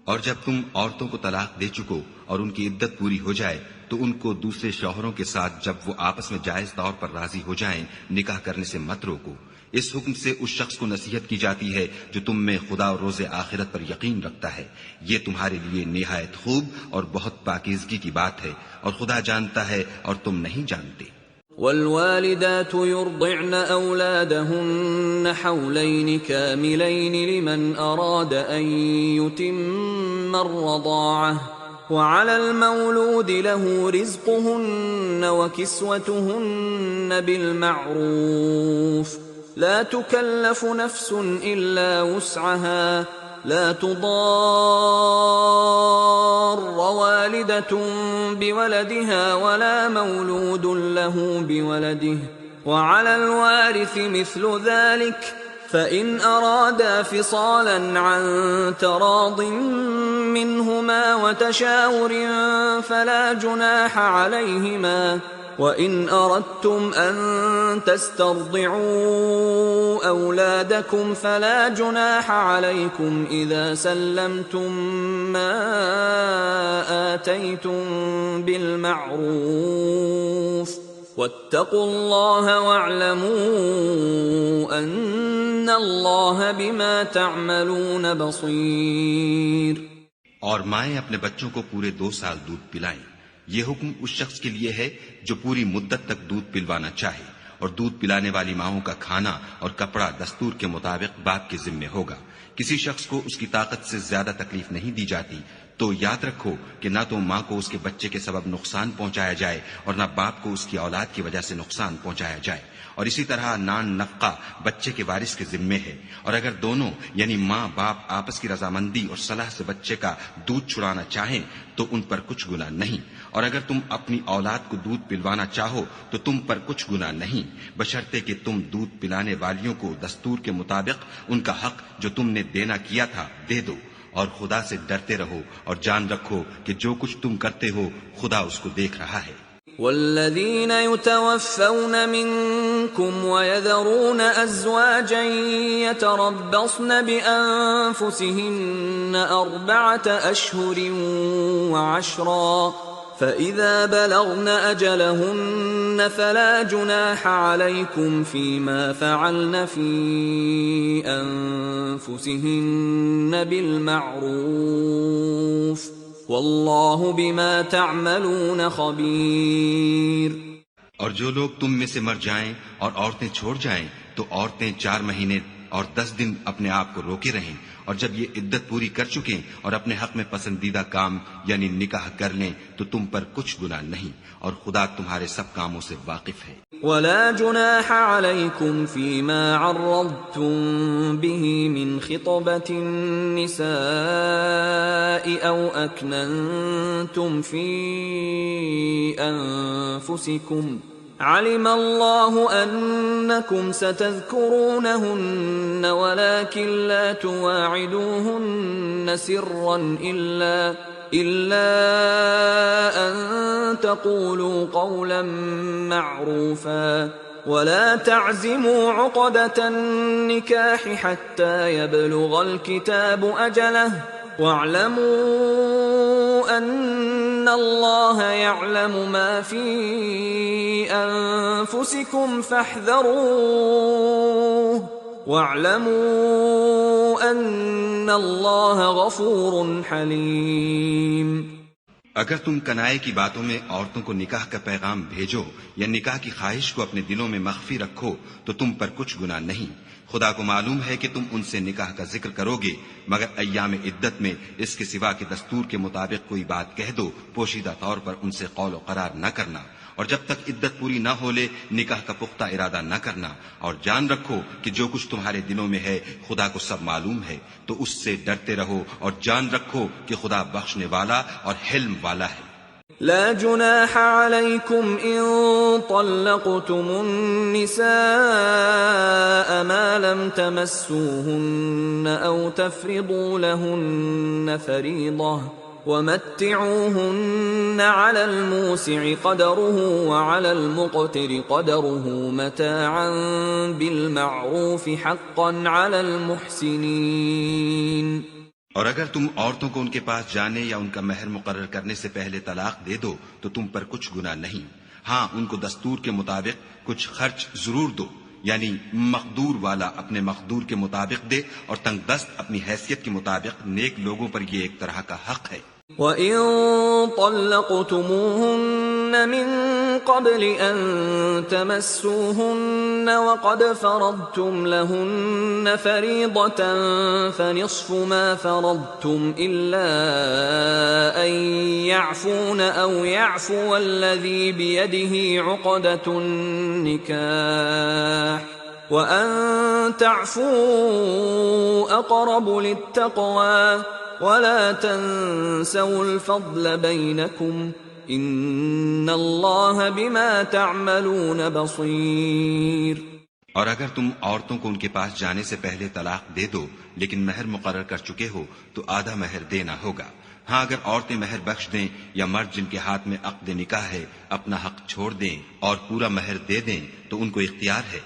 Speaker 2: اور جب تم عورتوں کو طلاق دے چکو اور ان کی عدت پوری ہو جائے تو ان کو دوسرے شوہروں کے ساتھ جب وہ آپس میں جائز طور پر راضی ہو جائیں نکاح کرنے سے مت روکو۔ اس حکم سے اس شخص کو نصیحت کی جاتی ہے جو تم میں خدا اور روز آخرت پر یقین رکھتا ہے، یہ تمہارے لیے نہایت خوب اور بہت پاکیزگی کی بات ہے، اور خدا جانتا ہے اور تم نہیں جانتے۔
Speaker 1: والوالدات يرضعن أولادهن حولين كاملين لمن أراد أن يتم الرضاعة، وعلى المولود له رزقهن وكسوتهن بالمعروف لا تكلف نفس إلا وسعها لا تضار والدة بولدها ولا مولود له بولده وعلى الوارث مثل ذلك فإن أرادا فصالا عن تراض منهما وتشاور فلا جناح عليهما وإن أردتم أن تسترضعوا أولادكم فلا جناح عليكم إذا سلمتم ما آتيتم بالمعروف واتقوا الله واعلموا أن الله بما تعملون بصير.
Speaker 2: اور مائیں اپنے بچوں کو پورے 2 سال دودھ پلائیں. یہ حکم اس شخص کے لیے ہے جو پوری مدت تک دودھ پلوانا چاہے، اور دودھ پلانے والی ماؤں کا کھانا اور کپڑا دستور کے مطابق باپ کے ذمے ہوگا. کسی شخص کو اس کی طاقت سے زیادہ تکلیف نہیں دی جاتی تو یاد رکھو کہ نہ تو ماں کو اس کے بچے کے سبب نقصان پہنچایا جائے اور نہ باپ کو اس کی اولاد کی وجہ سے نقصان پہنچایا جائے. اور اسی طرح نان نفقہ بچے کے وارث کے ذمے ہے، اور اگر دونوں یعنی ماں باپ آپس کی رضامندی اور صلاح سے بچے کا دودھ چھڑانا چاہیں تو ان پر کچھ گناہ نہیں، اور اگر تم اپنی اولاد کو دودھ پلوانا چاہو تو تم پر کچھ گناہ نہیں، بشرطے کہ تم دودھ پلانے والیوں کو دستور کے مطابق ان کا حق جو تم نے دینا کیا تھا دے دو. اور خدا سے ڈرتے رہو اور جان رکھو کہ جو کچھ تم کرتے ہو خدا اس کو دیکھ رہا ہے.
Speaker 1: والذين يتوفون منكم ويذرون أزواجا يتربصن بأنفسهن 4 أشهر و10 فإذا بلغن أجلهن فلا جناح عليكم فيما فعلن في أنفسهن بالمعروف واللہ بما تعملون خبیر.
Speaker 2: اور جو لوگ تم میں سے مر جائیں اور عورتیں چھوڑ جائیں تو عورتیں 4 مہینے اور 10 دن اپنے آپ کو روکے رہیں، اور جب یہ عدت پوری کر چکیں اور اپنے حق میں پسندیدہ کام یعنی نکاح کر لیں تو تم پر کچھ گناہ نہیں، اور خدا تمہارے سب کاموں سے واقف ہے.
Speaker 1: ولا جناح عليكم فيما عرضتم به من خطبة النساء أو أكننتم في أنفسكم علم الله أنكم ستذكرونهن ولكن لا تواعدوهن سرا إلا أن تقولوا قولا معروفا ولا تعزموا عقدة النكاح حتى يبلغ الكتاب أجله واعلموا أن الله يعلم ما في أنفسكم فاحذروه واعلموا أن الله غفور حليم.
Speaker 2: اگر تم کنائے کی باتوں میں عورتوں کو نکاح کا پیغام بھیجو یا نکاح کی خواہش کو اپنے دلوں میں مخفی رکھو تو تم پر کچھ گناہ نہیں. خدا کو معلوم ہے کہ تم ان سے نکاح کا ذکر کرو گے، مگر ایام عدت میں اس کے سوا کہ دستور کے مطابق کوئی بات کہہ دو، پوشیدہ طور پر ان سے قول و قرار نہ کرنا، اور جب تک عدت پوری نہ ہو لے نکاح کا پختہ ارادہ نہ کرنا. اور جان رکھو کہ جو کچھ تمہارے دلوں میں ہے خدا کو سب معلوم ہے، تو اس سے ڈرتے رہو اور جان رکھو کہ خدا بخشنے والا اور حلم والا ہے.
Speaker 1: لا جناح عليكم إن طلقتم النساء ما لم تمسوهن أو تفرضوا لهن فريضة ومتعوهن على الموسع قدره وعلى المقتر قدره متاعا بالمعروف حقا على المحسنين.
Speaker 2: اور اگر تم عورتوں کو ان کے پاس جانے یا ان کا مہر مقرر کرنے سے پہلے طلاق دے دو تو تم پر کچھ گناہ نہیں. ہاں ان کو دستور کے مطابق کچھ خرچ ضرور دو، یعنی مقدور والا اپنے مقدور کے مطابق دے اور تنگ دست اپنی حیثیت کے مطابق. نیک لوگوں پر یہ ایک طرح کا حق ہے.
Speaker 1: وَإِن طَلَّقْتُمُوهُنَّ مِن قبل أن تمسوهن وقد فرضتم لهن فريضة فنصف ما فرضتم إلا أن يعفون أو يعفو الذي بيده عقدة النكاح وأن تعفوا أقرب للتقوى ولا تنسوا الفضل بينكم ان اللہ بما تعملون بصیر۔
Speaker 2: اور اگر تم عورتوں کو ان کے پاس جانے سے پہلے طلاق دے دو لیکن مہر مقرر کر چکے ہو تو آدھا مہر دینا ہوگا۔ ہاں اگر عورتیں مہر بخش دیں یا مرد جن کے ہاتھ میں عقد نکاح ہے اپنا حق چھوڑ دیں اور پورا مہر دے دیں تو ان کو اختیار ہے۔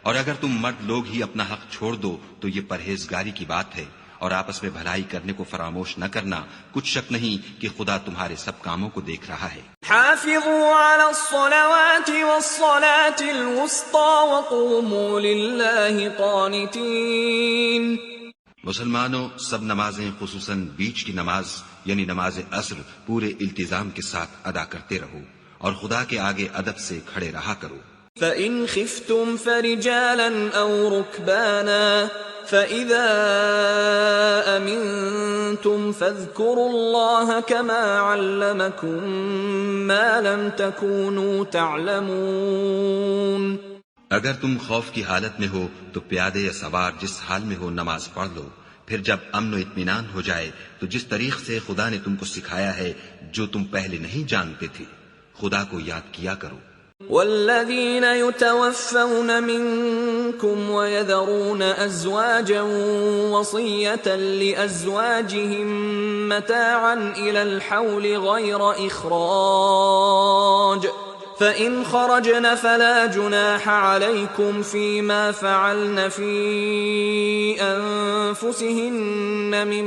Speaker 2: اور اگر تم مرد لوگ ہی اپنا حق چھوڑ دو تو یہ پرہیزگاری کی بات ہے، اور آپس میں بھلائی کرنے کو فراموش نہ کرنا، کچھ شک نہیں کہ خدا تمہارے سب کاموں کو دیکھ رہا ہے۔
Speaker 1: حافظوا على الصلوات والصلاة الوسطى وقوموا لله قانتين۔
Speaker 2: مسلمانوں سب نمازیں خصوصاً بیچ کی نماز یعنی نماز عصر پورے التزام کے ساتھ ادا کرتے رہو اور خدا کے آگے ادب سے کھڑے رہا کرو۔
Speaker 1: فَإِنْ خِفْتُمْ فَرِجَالًا أَوْ رُكْبَانًا فَإِذَا أَمِنْتُمْ فَاذْكُرُوا اللَّهَ كَمَا عَلَّمَكُمْ مَا لَمْ تَكُونُوا تَعْلَمُونَ۔
Speaker 2: اگر تم خوف کی حالت میں ہو تو پیادے یا سوار جس حال میں ہو نماز پڑھ لو، پھر جب امن و اطمینان ہو جائے تو جس طریق سے خدا نے تم کو سکھایا ہے جو تم پہلے نہیں جانتے تھے خدا کو یاد کیا کرو۔
Speaker 1: والذين يتوفون منكم ويذرون أزواجا وصية لأزواجهم متاعا إلى الحول غير إخراج فإن خرجن فلا جناح عليكم فيما فعلن في أنفسهن من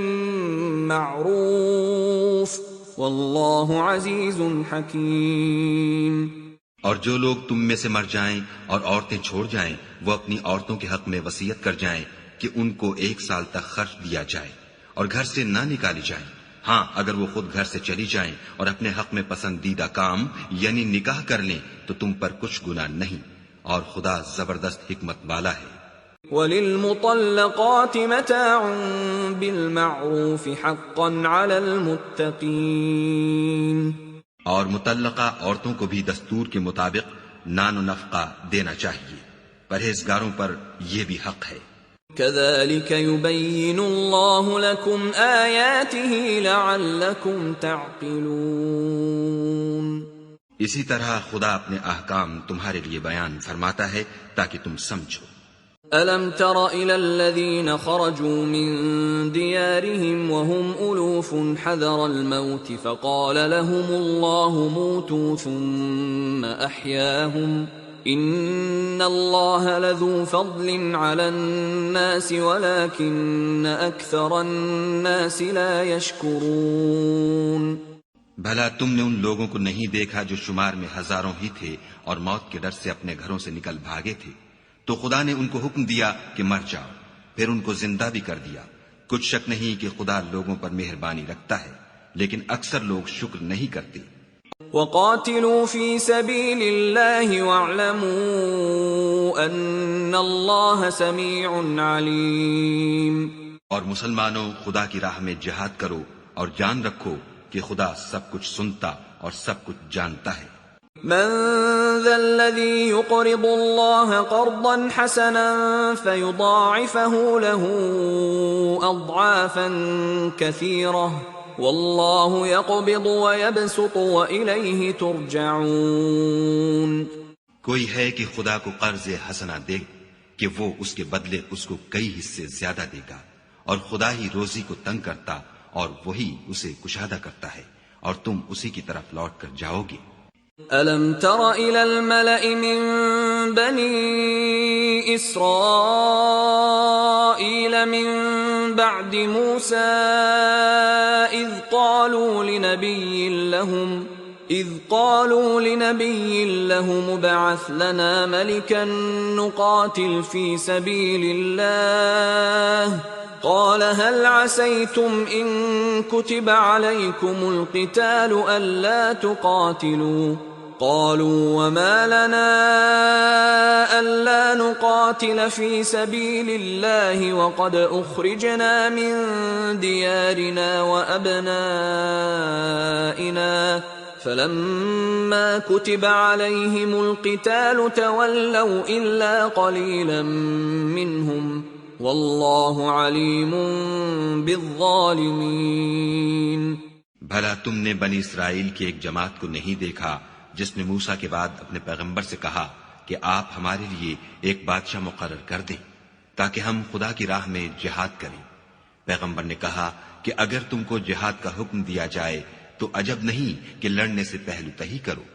Speaker 1: معروف والله عزيز حكيم۔
Speaker 2: اور جو لوگ تم میں سے مر جائیں اور عورتیں چھوڑ جائیں وہ اپنی عورتوں کے حق میں وصیت کر جائیں کہ ان کو 1 سال تک خرچ دیا جائے اور گھر سے نہ نکالی جائیں۔ ہاں اگر وہ خود گھر سے چلی جائیں اور اپنے حق میں پسندیدہ کام یعنی نکاح کر لیں تو تم پر کچھ گناہ نہیں، اور خدا زبردست حکمت والا ہے۔
Speaker 1: وَلِلْمُطَلَّقَاتِ مَتَاعٌ بِالْمَعْرُوفِ حَقًّا عَلَى الْمُتَّقِينَ۔
Speaker 2: اور مطلقہ عورتوں کو بھی دستور کے مطابق نان و نفقہ دینا چاہیے، پرہیزگاروں پر یہ بھی حق ہے۔
Speaker 1: كَذَلِكَ يُبَيِّنُ اللَّهُ لَكُمْ آيَاتِهِ لَعَلَّكُمْ تَعْقِلُونَ۔
Speaker 2: اسی طرح خدا اپنے احکام تمہارے لیے بیان فرماتا ہے تاکہ تم سمجھو۔
Speaker 1: أَلَمْ تَرَ إِلَى الَّذِينَ خَرَجُوا مِن دِيَارِهِمْ وَهُمْ أُلُوفٌ حَذَرَ الْمَوْتِ فَقَالَ لَهُمُ اللَّهُ مُوتُوا ثُمَّ أَحْيَاهُمْ إِنَّ اللَّهَ لَذُو فَضْلٍ عَلَى النَّاسِ وَلَكِنَّ أَكْثَرَ النَّاسِ لَا يَشْكُرُونَ۔
Speaker 2: بھلا تم نے ان لوگوں کو نہیں دیکھا جو شمار میں ہزاروں ہی تھے اور موت کے ڈر سے اپنے گھروں سے نکل بھاگے تھے، تو خدا نے ان کو حکم دیا کہ مر جاؤ، پھر ان کو زندہ بھی کر دیا۔ کچھ شک نہیں کہ خدا لوگوں پر مہربانی رکھتا ہے، لیکن اکثر لوگ شکر نہیں کرتے۔
Speaker 1: وَقَاتِلُوا فِي سَبِيلِ اللَّهِ وَاعْلَمُوا أَنَّ اللَّهَ سَمِيعٌ عَلِيمٌ۔
Speaker 2: اور مسلمانوں خدا کی راہ میں جہاد کرو اور جان رکھو کہ خدا سب کچھ سنتا اور سب کچھ جانتا ہے۔
Speaker 1: من ذا الذي يقرض الله قرضا حسنا فيضاعفه له أضعافا كثيرة والله يقبض ويبسط وإليه ترجعون۔
Speaker 2: کوئی ہے کہ خدا کو قرض حسنہ دے کہ وہ اس کے بدلے اس کو کئی حصے زیادہ دے گا، اور خدا ہی روزی کو تنگ کرتا اور وہی اسے کشادہ کرتا ہے، اور تم اسی کی طرف لوٹ کر جاؤ گے۔
Speaker 1: أَلَمْ تَرَ إِلَى الْمَلَإِ مِن بَنِي إِسْرَائِيلَ مِن بَعْدِ مُوسَىٰ إِذْ قَالُوا لِنَبِيٍّ لَّهُمُ ابْعَثْ لَنَا مَلِكًا نُّقَاتِلْ فِي سَبِيلِ اللَّهِ قال هل عسيتم إن كتب عليكم القتال ألا تقاتلوا قالوا وما لنا ألا نقاتل في سبيل الله وقد أخرجنا من ديارنا وأبنائنا فلما كتب عليهم القتال تولوا إلا قليلا منهم والله عليم بالظالمين۔
Speaker 2: بھلا تم نے بنی اسرائیل کی ایک جماعت کو نہیں دیکھا جس نے موسیٰ کے بعد اپنے پیغمبر سے کہا کہ آپ ہمارے لیے ایک بادشاہ مقرر کر دیں تاکہ ہم خدا کی راہ میں جہاد کریں۔ پیغمبر نے کہا کہ اگر تم کو جہاد کا حکم دیا جائے تو عجب نہیں کہ لڑنے سے پہلو تہی کرو۔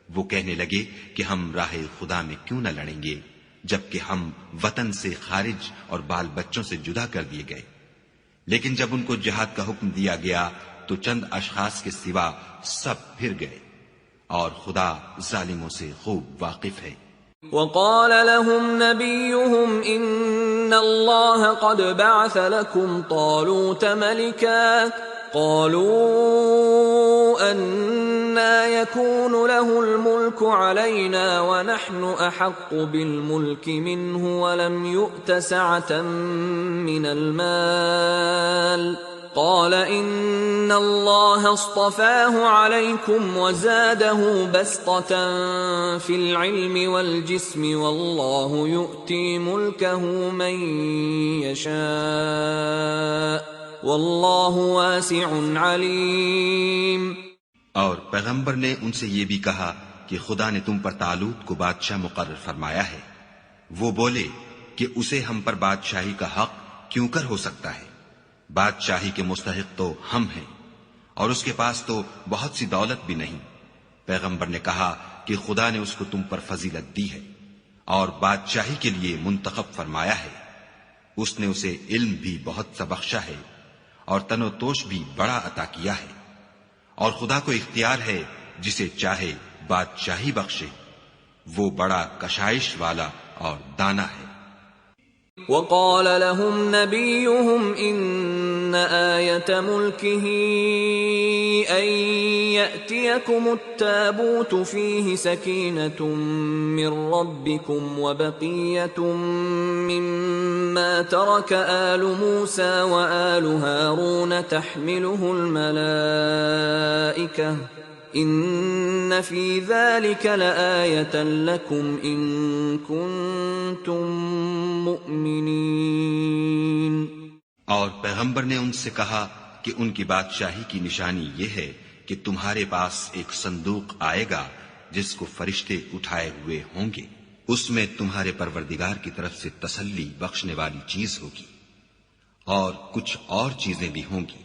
Speaker 2: وہ کہنے لگے کہ ہم راہ خدا میں کیوں نہ لڑیں گے جبکہ ہم وطن سے خارج اور بال بچوں سے جدا کر دیے گئے۔ لیکن جب ان کو جہاد کا حکم دیا گیا تو چند اشخاص کے سوا سب پھر گئے، اور خدا ظالموں سے خوب واقف ہے۔
Speaker 1: وقال لهم نبيهم إن الله قد بعث لكم طالوت ملكا قالوا أنى يكون له الملك علينا ونحن أحق بالملك منه ولم يؤت سعة من المال قال إن الله اصطفاه عليكم وزاده بسطة في العلم والجسم والله يؤتي ملكه من يشاء واللہ واسع علیم۔
Speaker 2: اور پیغمبر نے ان سے یہ بھی کہا کہ خدا نے تم پر طالوت کو بادشاہ مقرر فرمایا ہے۔ وہ بولے کہ اسے ہم پر بادشاہی کا حق کیوں کر ہو سکتا ہے؟ بادشاہی کے مستحق تو ہم ہیں، اور اس کے پاس تو بہت سی دولت بھی نہیں۔ پیغمبر نے کہا کہ خدا نے اس کو تم پر فضیلت دی ہے اور بادشاہی کے لیے منتخب فرمایا ہے۔ اس نے اسے علم بھی بہت سا بخشا ہے اور تن و توش بھی بڑا عطا کیا ہے، اور خدا کو اختیار ہے جسے چاہے بادشاہی بخشے۔ وہ بڑا کشائش والا اور دانا ہے۔
Speaker 1: وقال لهم نبيهم إن آية ملكه أن يأتيكم التابوت فيه سكينة من ربكم وبقية مما ترك آل موسى وآل هارون تحمله الملائكة إن في ذلك لآية لكم إن كنتم مؤمنین۔
Speaker 2: اور پیغمبر نے ان سے کہا کہ ان کی بادشاہی کی نشانی یہ ہے کہ تمہارے پاس ایک صندوق آئے گا جس کو فرشتے اٹھائے ہوئے ہوں گے، اس میں تمہارے پروردگار کی طرف سے تسلی بخشنے والی چیز ہوگی، اور کچھ اور چیزیں بھی ہوں گی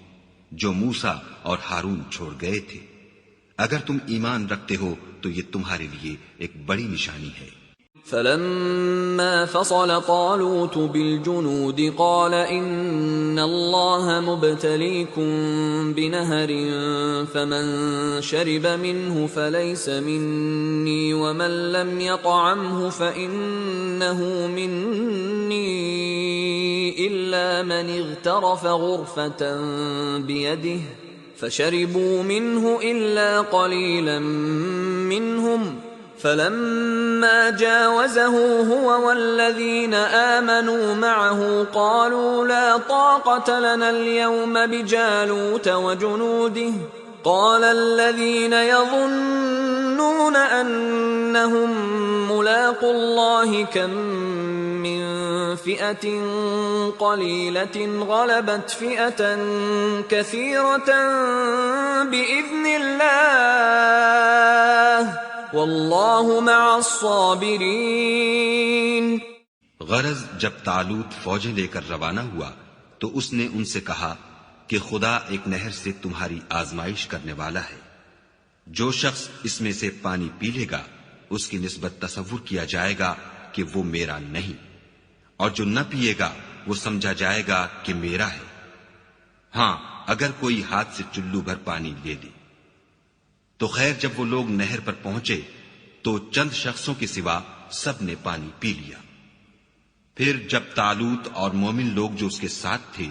Speaker 2: جو موسیٰ اور ہارون چھوڑ گئے تھے۔ اگر تم ایمان رکھتے ہو تو یہ تمہارے لیے ایک بڑی نشانی ہے۔
Speaker 1: فلما فصل طالوت بالجنود قال إن الله مبتليكم بنهر فمن شرب منه فليس مني ومن لم يطعمه فإنه مني إلا من اغترف غرفة بيده فشربوا منه إلا قليلا منهم فلما جاوزه هو والذين آمنوا معه قالوا لا طاقة لنا اليوم بجالوت وجنوده قال الذين يظنون أنهم ملاقو الله كم من فئة قليلة غلبت فئة كثيرة بإذن الله واللہ مع الصابرین۔
Speaker 2: غرض جب طالوت فوجیں لے کر روانہ ہوا تو اس نے ان سے کہا کہ خدا ایک نہر سے تمہاری آزمائش کرنے والا ہے، جو شخص اس میں سے پانی پی لے گا اس کی نسبت تصور کیا جائے گا کہ وہ میرا نہیں، اور جو نہ پیے گا وہ سمجھا جائے گا کہ میرا ہے۔ ہاں اگر کوئی ہاتھ سے چلو بھر پانی لے لے۔ تو خیر جب وہ لوگ نہر پر پہنچے تو چند شخصوں کے سوا سب نے پانی پی لیا۔ پھر جب طالوت اور مومن لوگ جو اس کے ساتھ تھے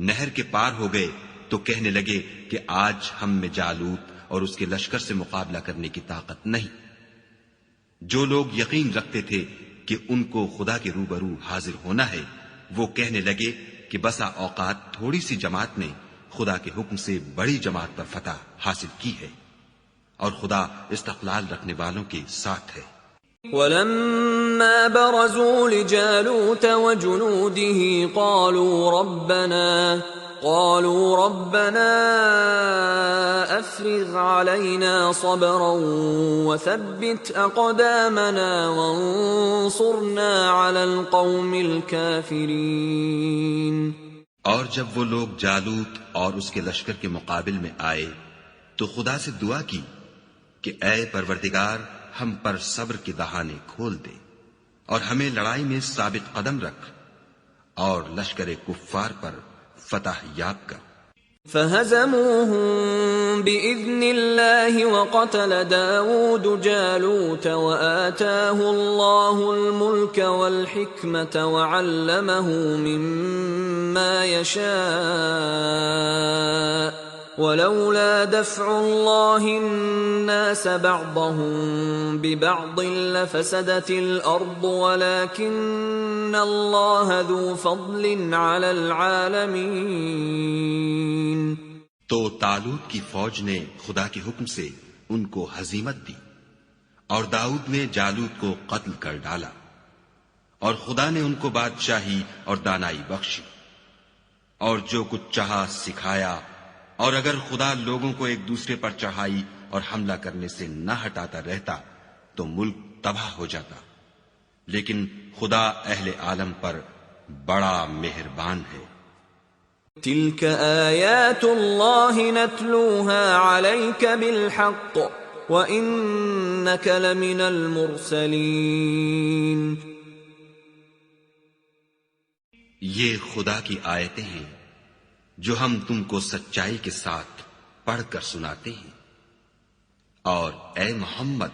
Speaker 2: نہر کے پار ہو گئے تو کہنے لگے کہ آج ہم میں جالوت اور اس کے لشکر سے مقابلہ کرنے کی طاقت نہیں۔ جو لوگ یقین رکھتے تھے کہ ان کو خدا کے روبرو حاضر ہونا ہے، وہ کہنے لگے کہ بسا اوقات تھوڑی سی جماعت نے خدا کے حکم سے بڑی جماعت پر فتح حاصل کی ہے، اور خدا استقلال رکھنے والوں کے ساتھ ہے۔
Speaker 1: ولما برزوا لجالوت وجنوده قالوا ربنا افرغ علينا صبرا وثبت اقدامنا وانصرنا على القوم الكافرين۔
Speaker 2: اور جب وہ لوگ جالوت اور اس کے لشکر کے مقابل میں آئے تو خدا سے دعا کی کہ اے پروردگار، ہم پر صبر کے دہانے کھول دے اور ہمیں لڑائی میں ثابت قدم رکھ اور لشکر کفار پر فتح یاب کر۔
Speaker 1: فهزموهم بإذن الله وقتل داود جالوت وآتاه الله الملك والحكمة وعلمه مما يشاء ولولا دفع الله الناس بعضهم ببعض لفسدت الأرض ولكن الله ذو فضل على العالمين۔
Speaker 2: تو طالوت کی فوج نے خدا کے حکم سے ان کو ہزیمت دی، اور داؤد نے جالوت کو قتل کر ڈالا، اور خدا نے ان کو بادشاہی اور دانائی بخشی، اور جو کچھ چاہا سکھایا، اور اگر خدا لوگوں کو ایک دوسرے پر چڑھائی اور حملہ کرنے سے نہ ہٹاتا رہتا تو ملک تباہ ہو جاتا، لیکن خدا اہل عالم پر بڑا مہربان ہے۔
Speaker 1: تلك آیات اللہ نتلوها علیک بالحق وإنک لمن المرسلین۔
Speaker 2: یہ خدا کی آیتیں ہیں جو ہم تم کو سچائی کے ساتھ پڑھ کر سناتے ہیں، اور اے محمد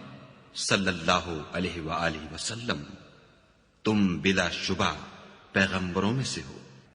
Speaker 2: صلی اللہ علیہ وآلہ وسلم، تم بلا شبہ پیغمبروں میں سے ہو۔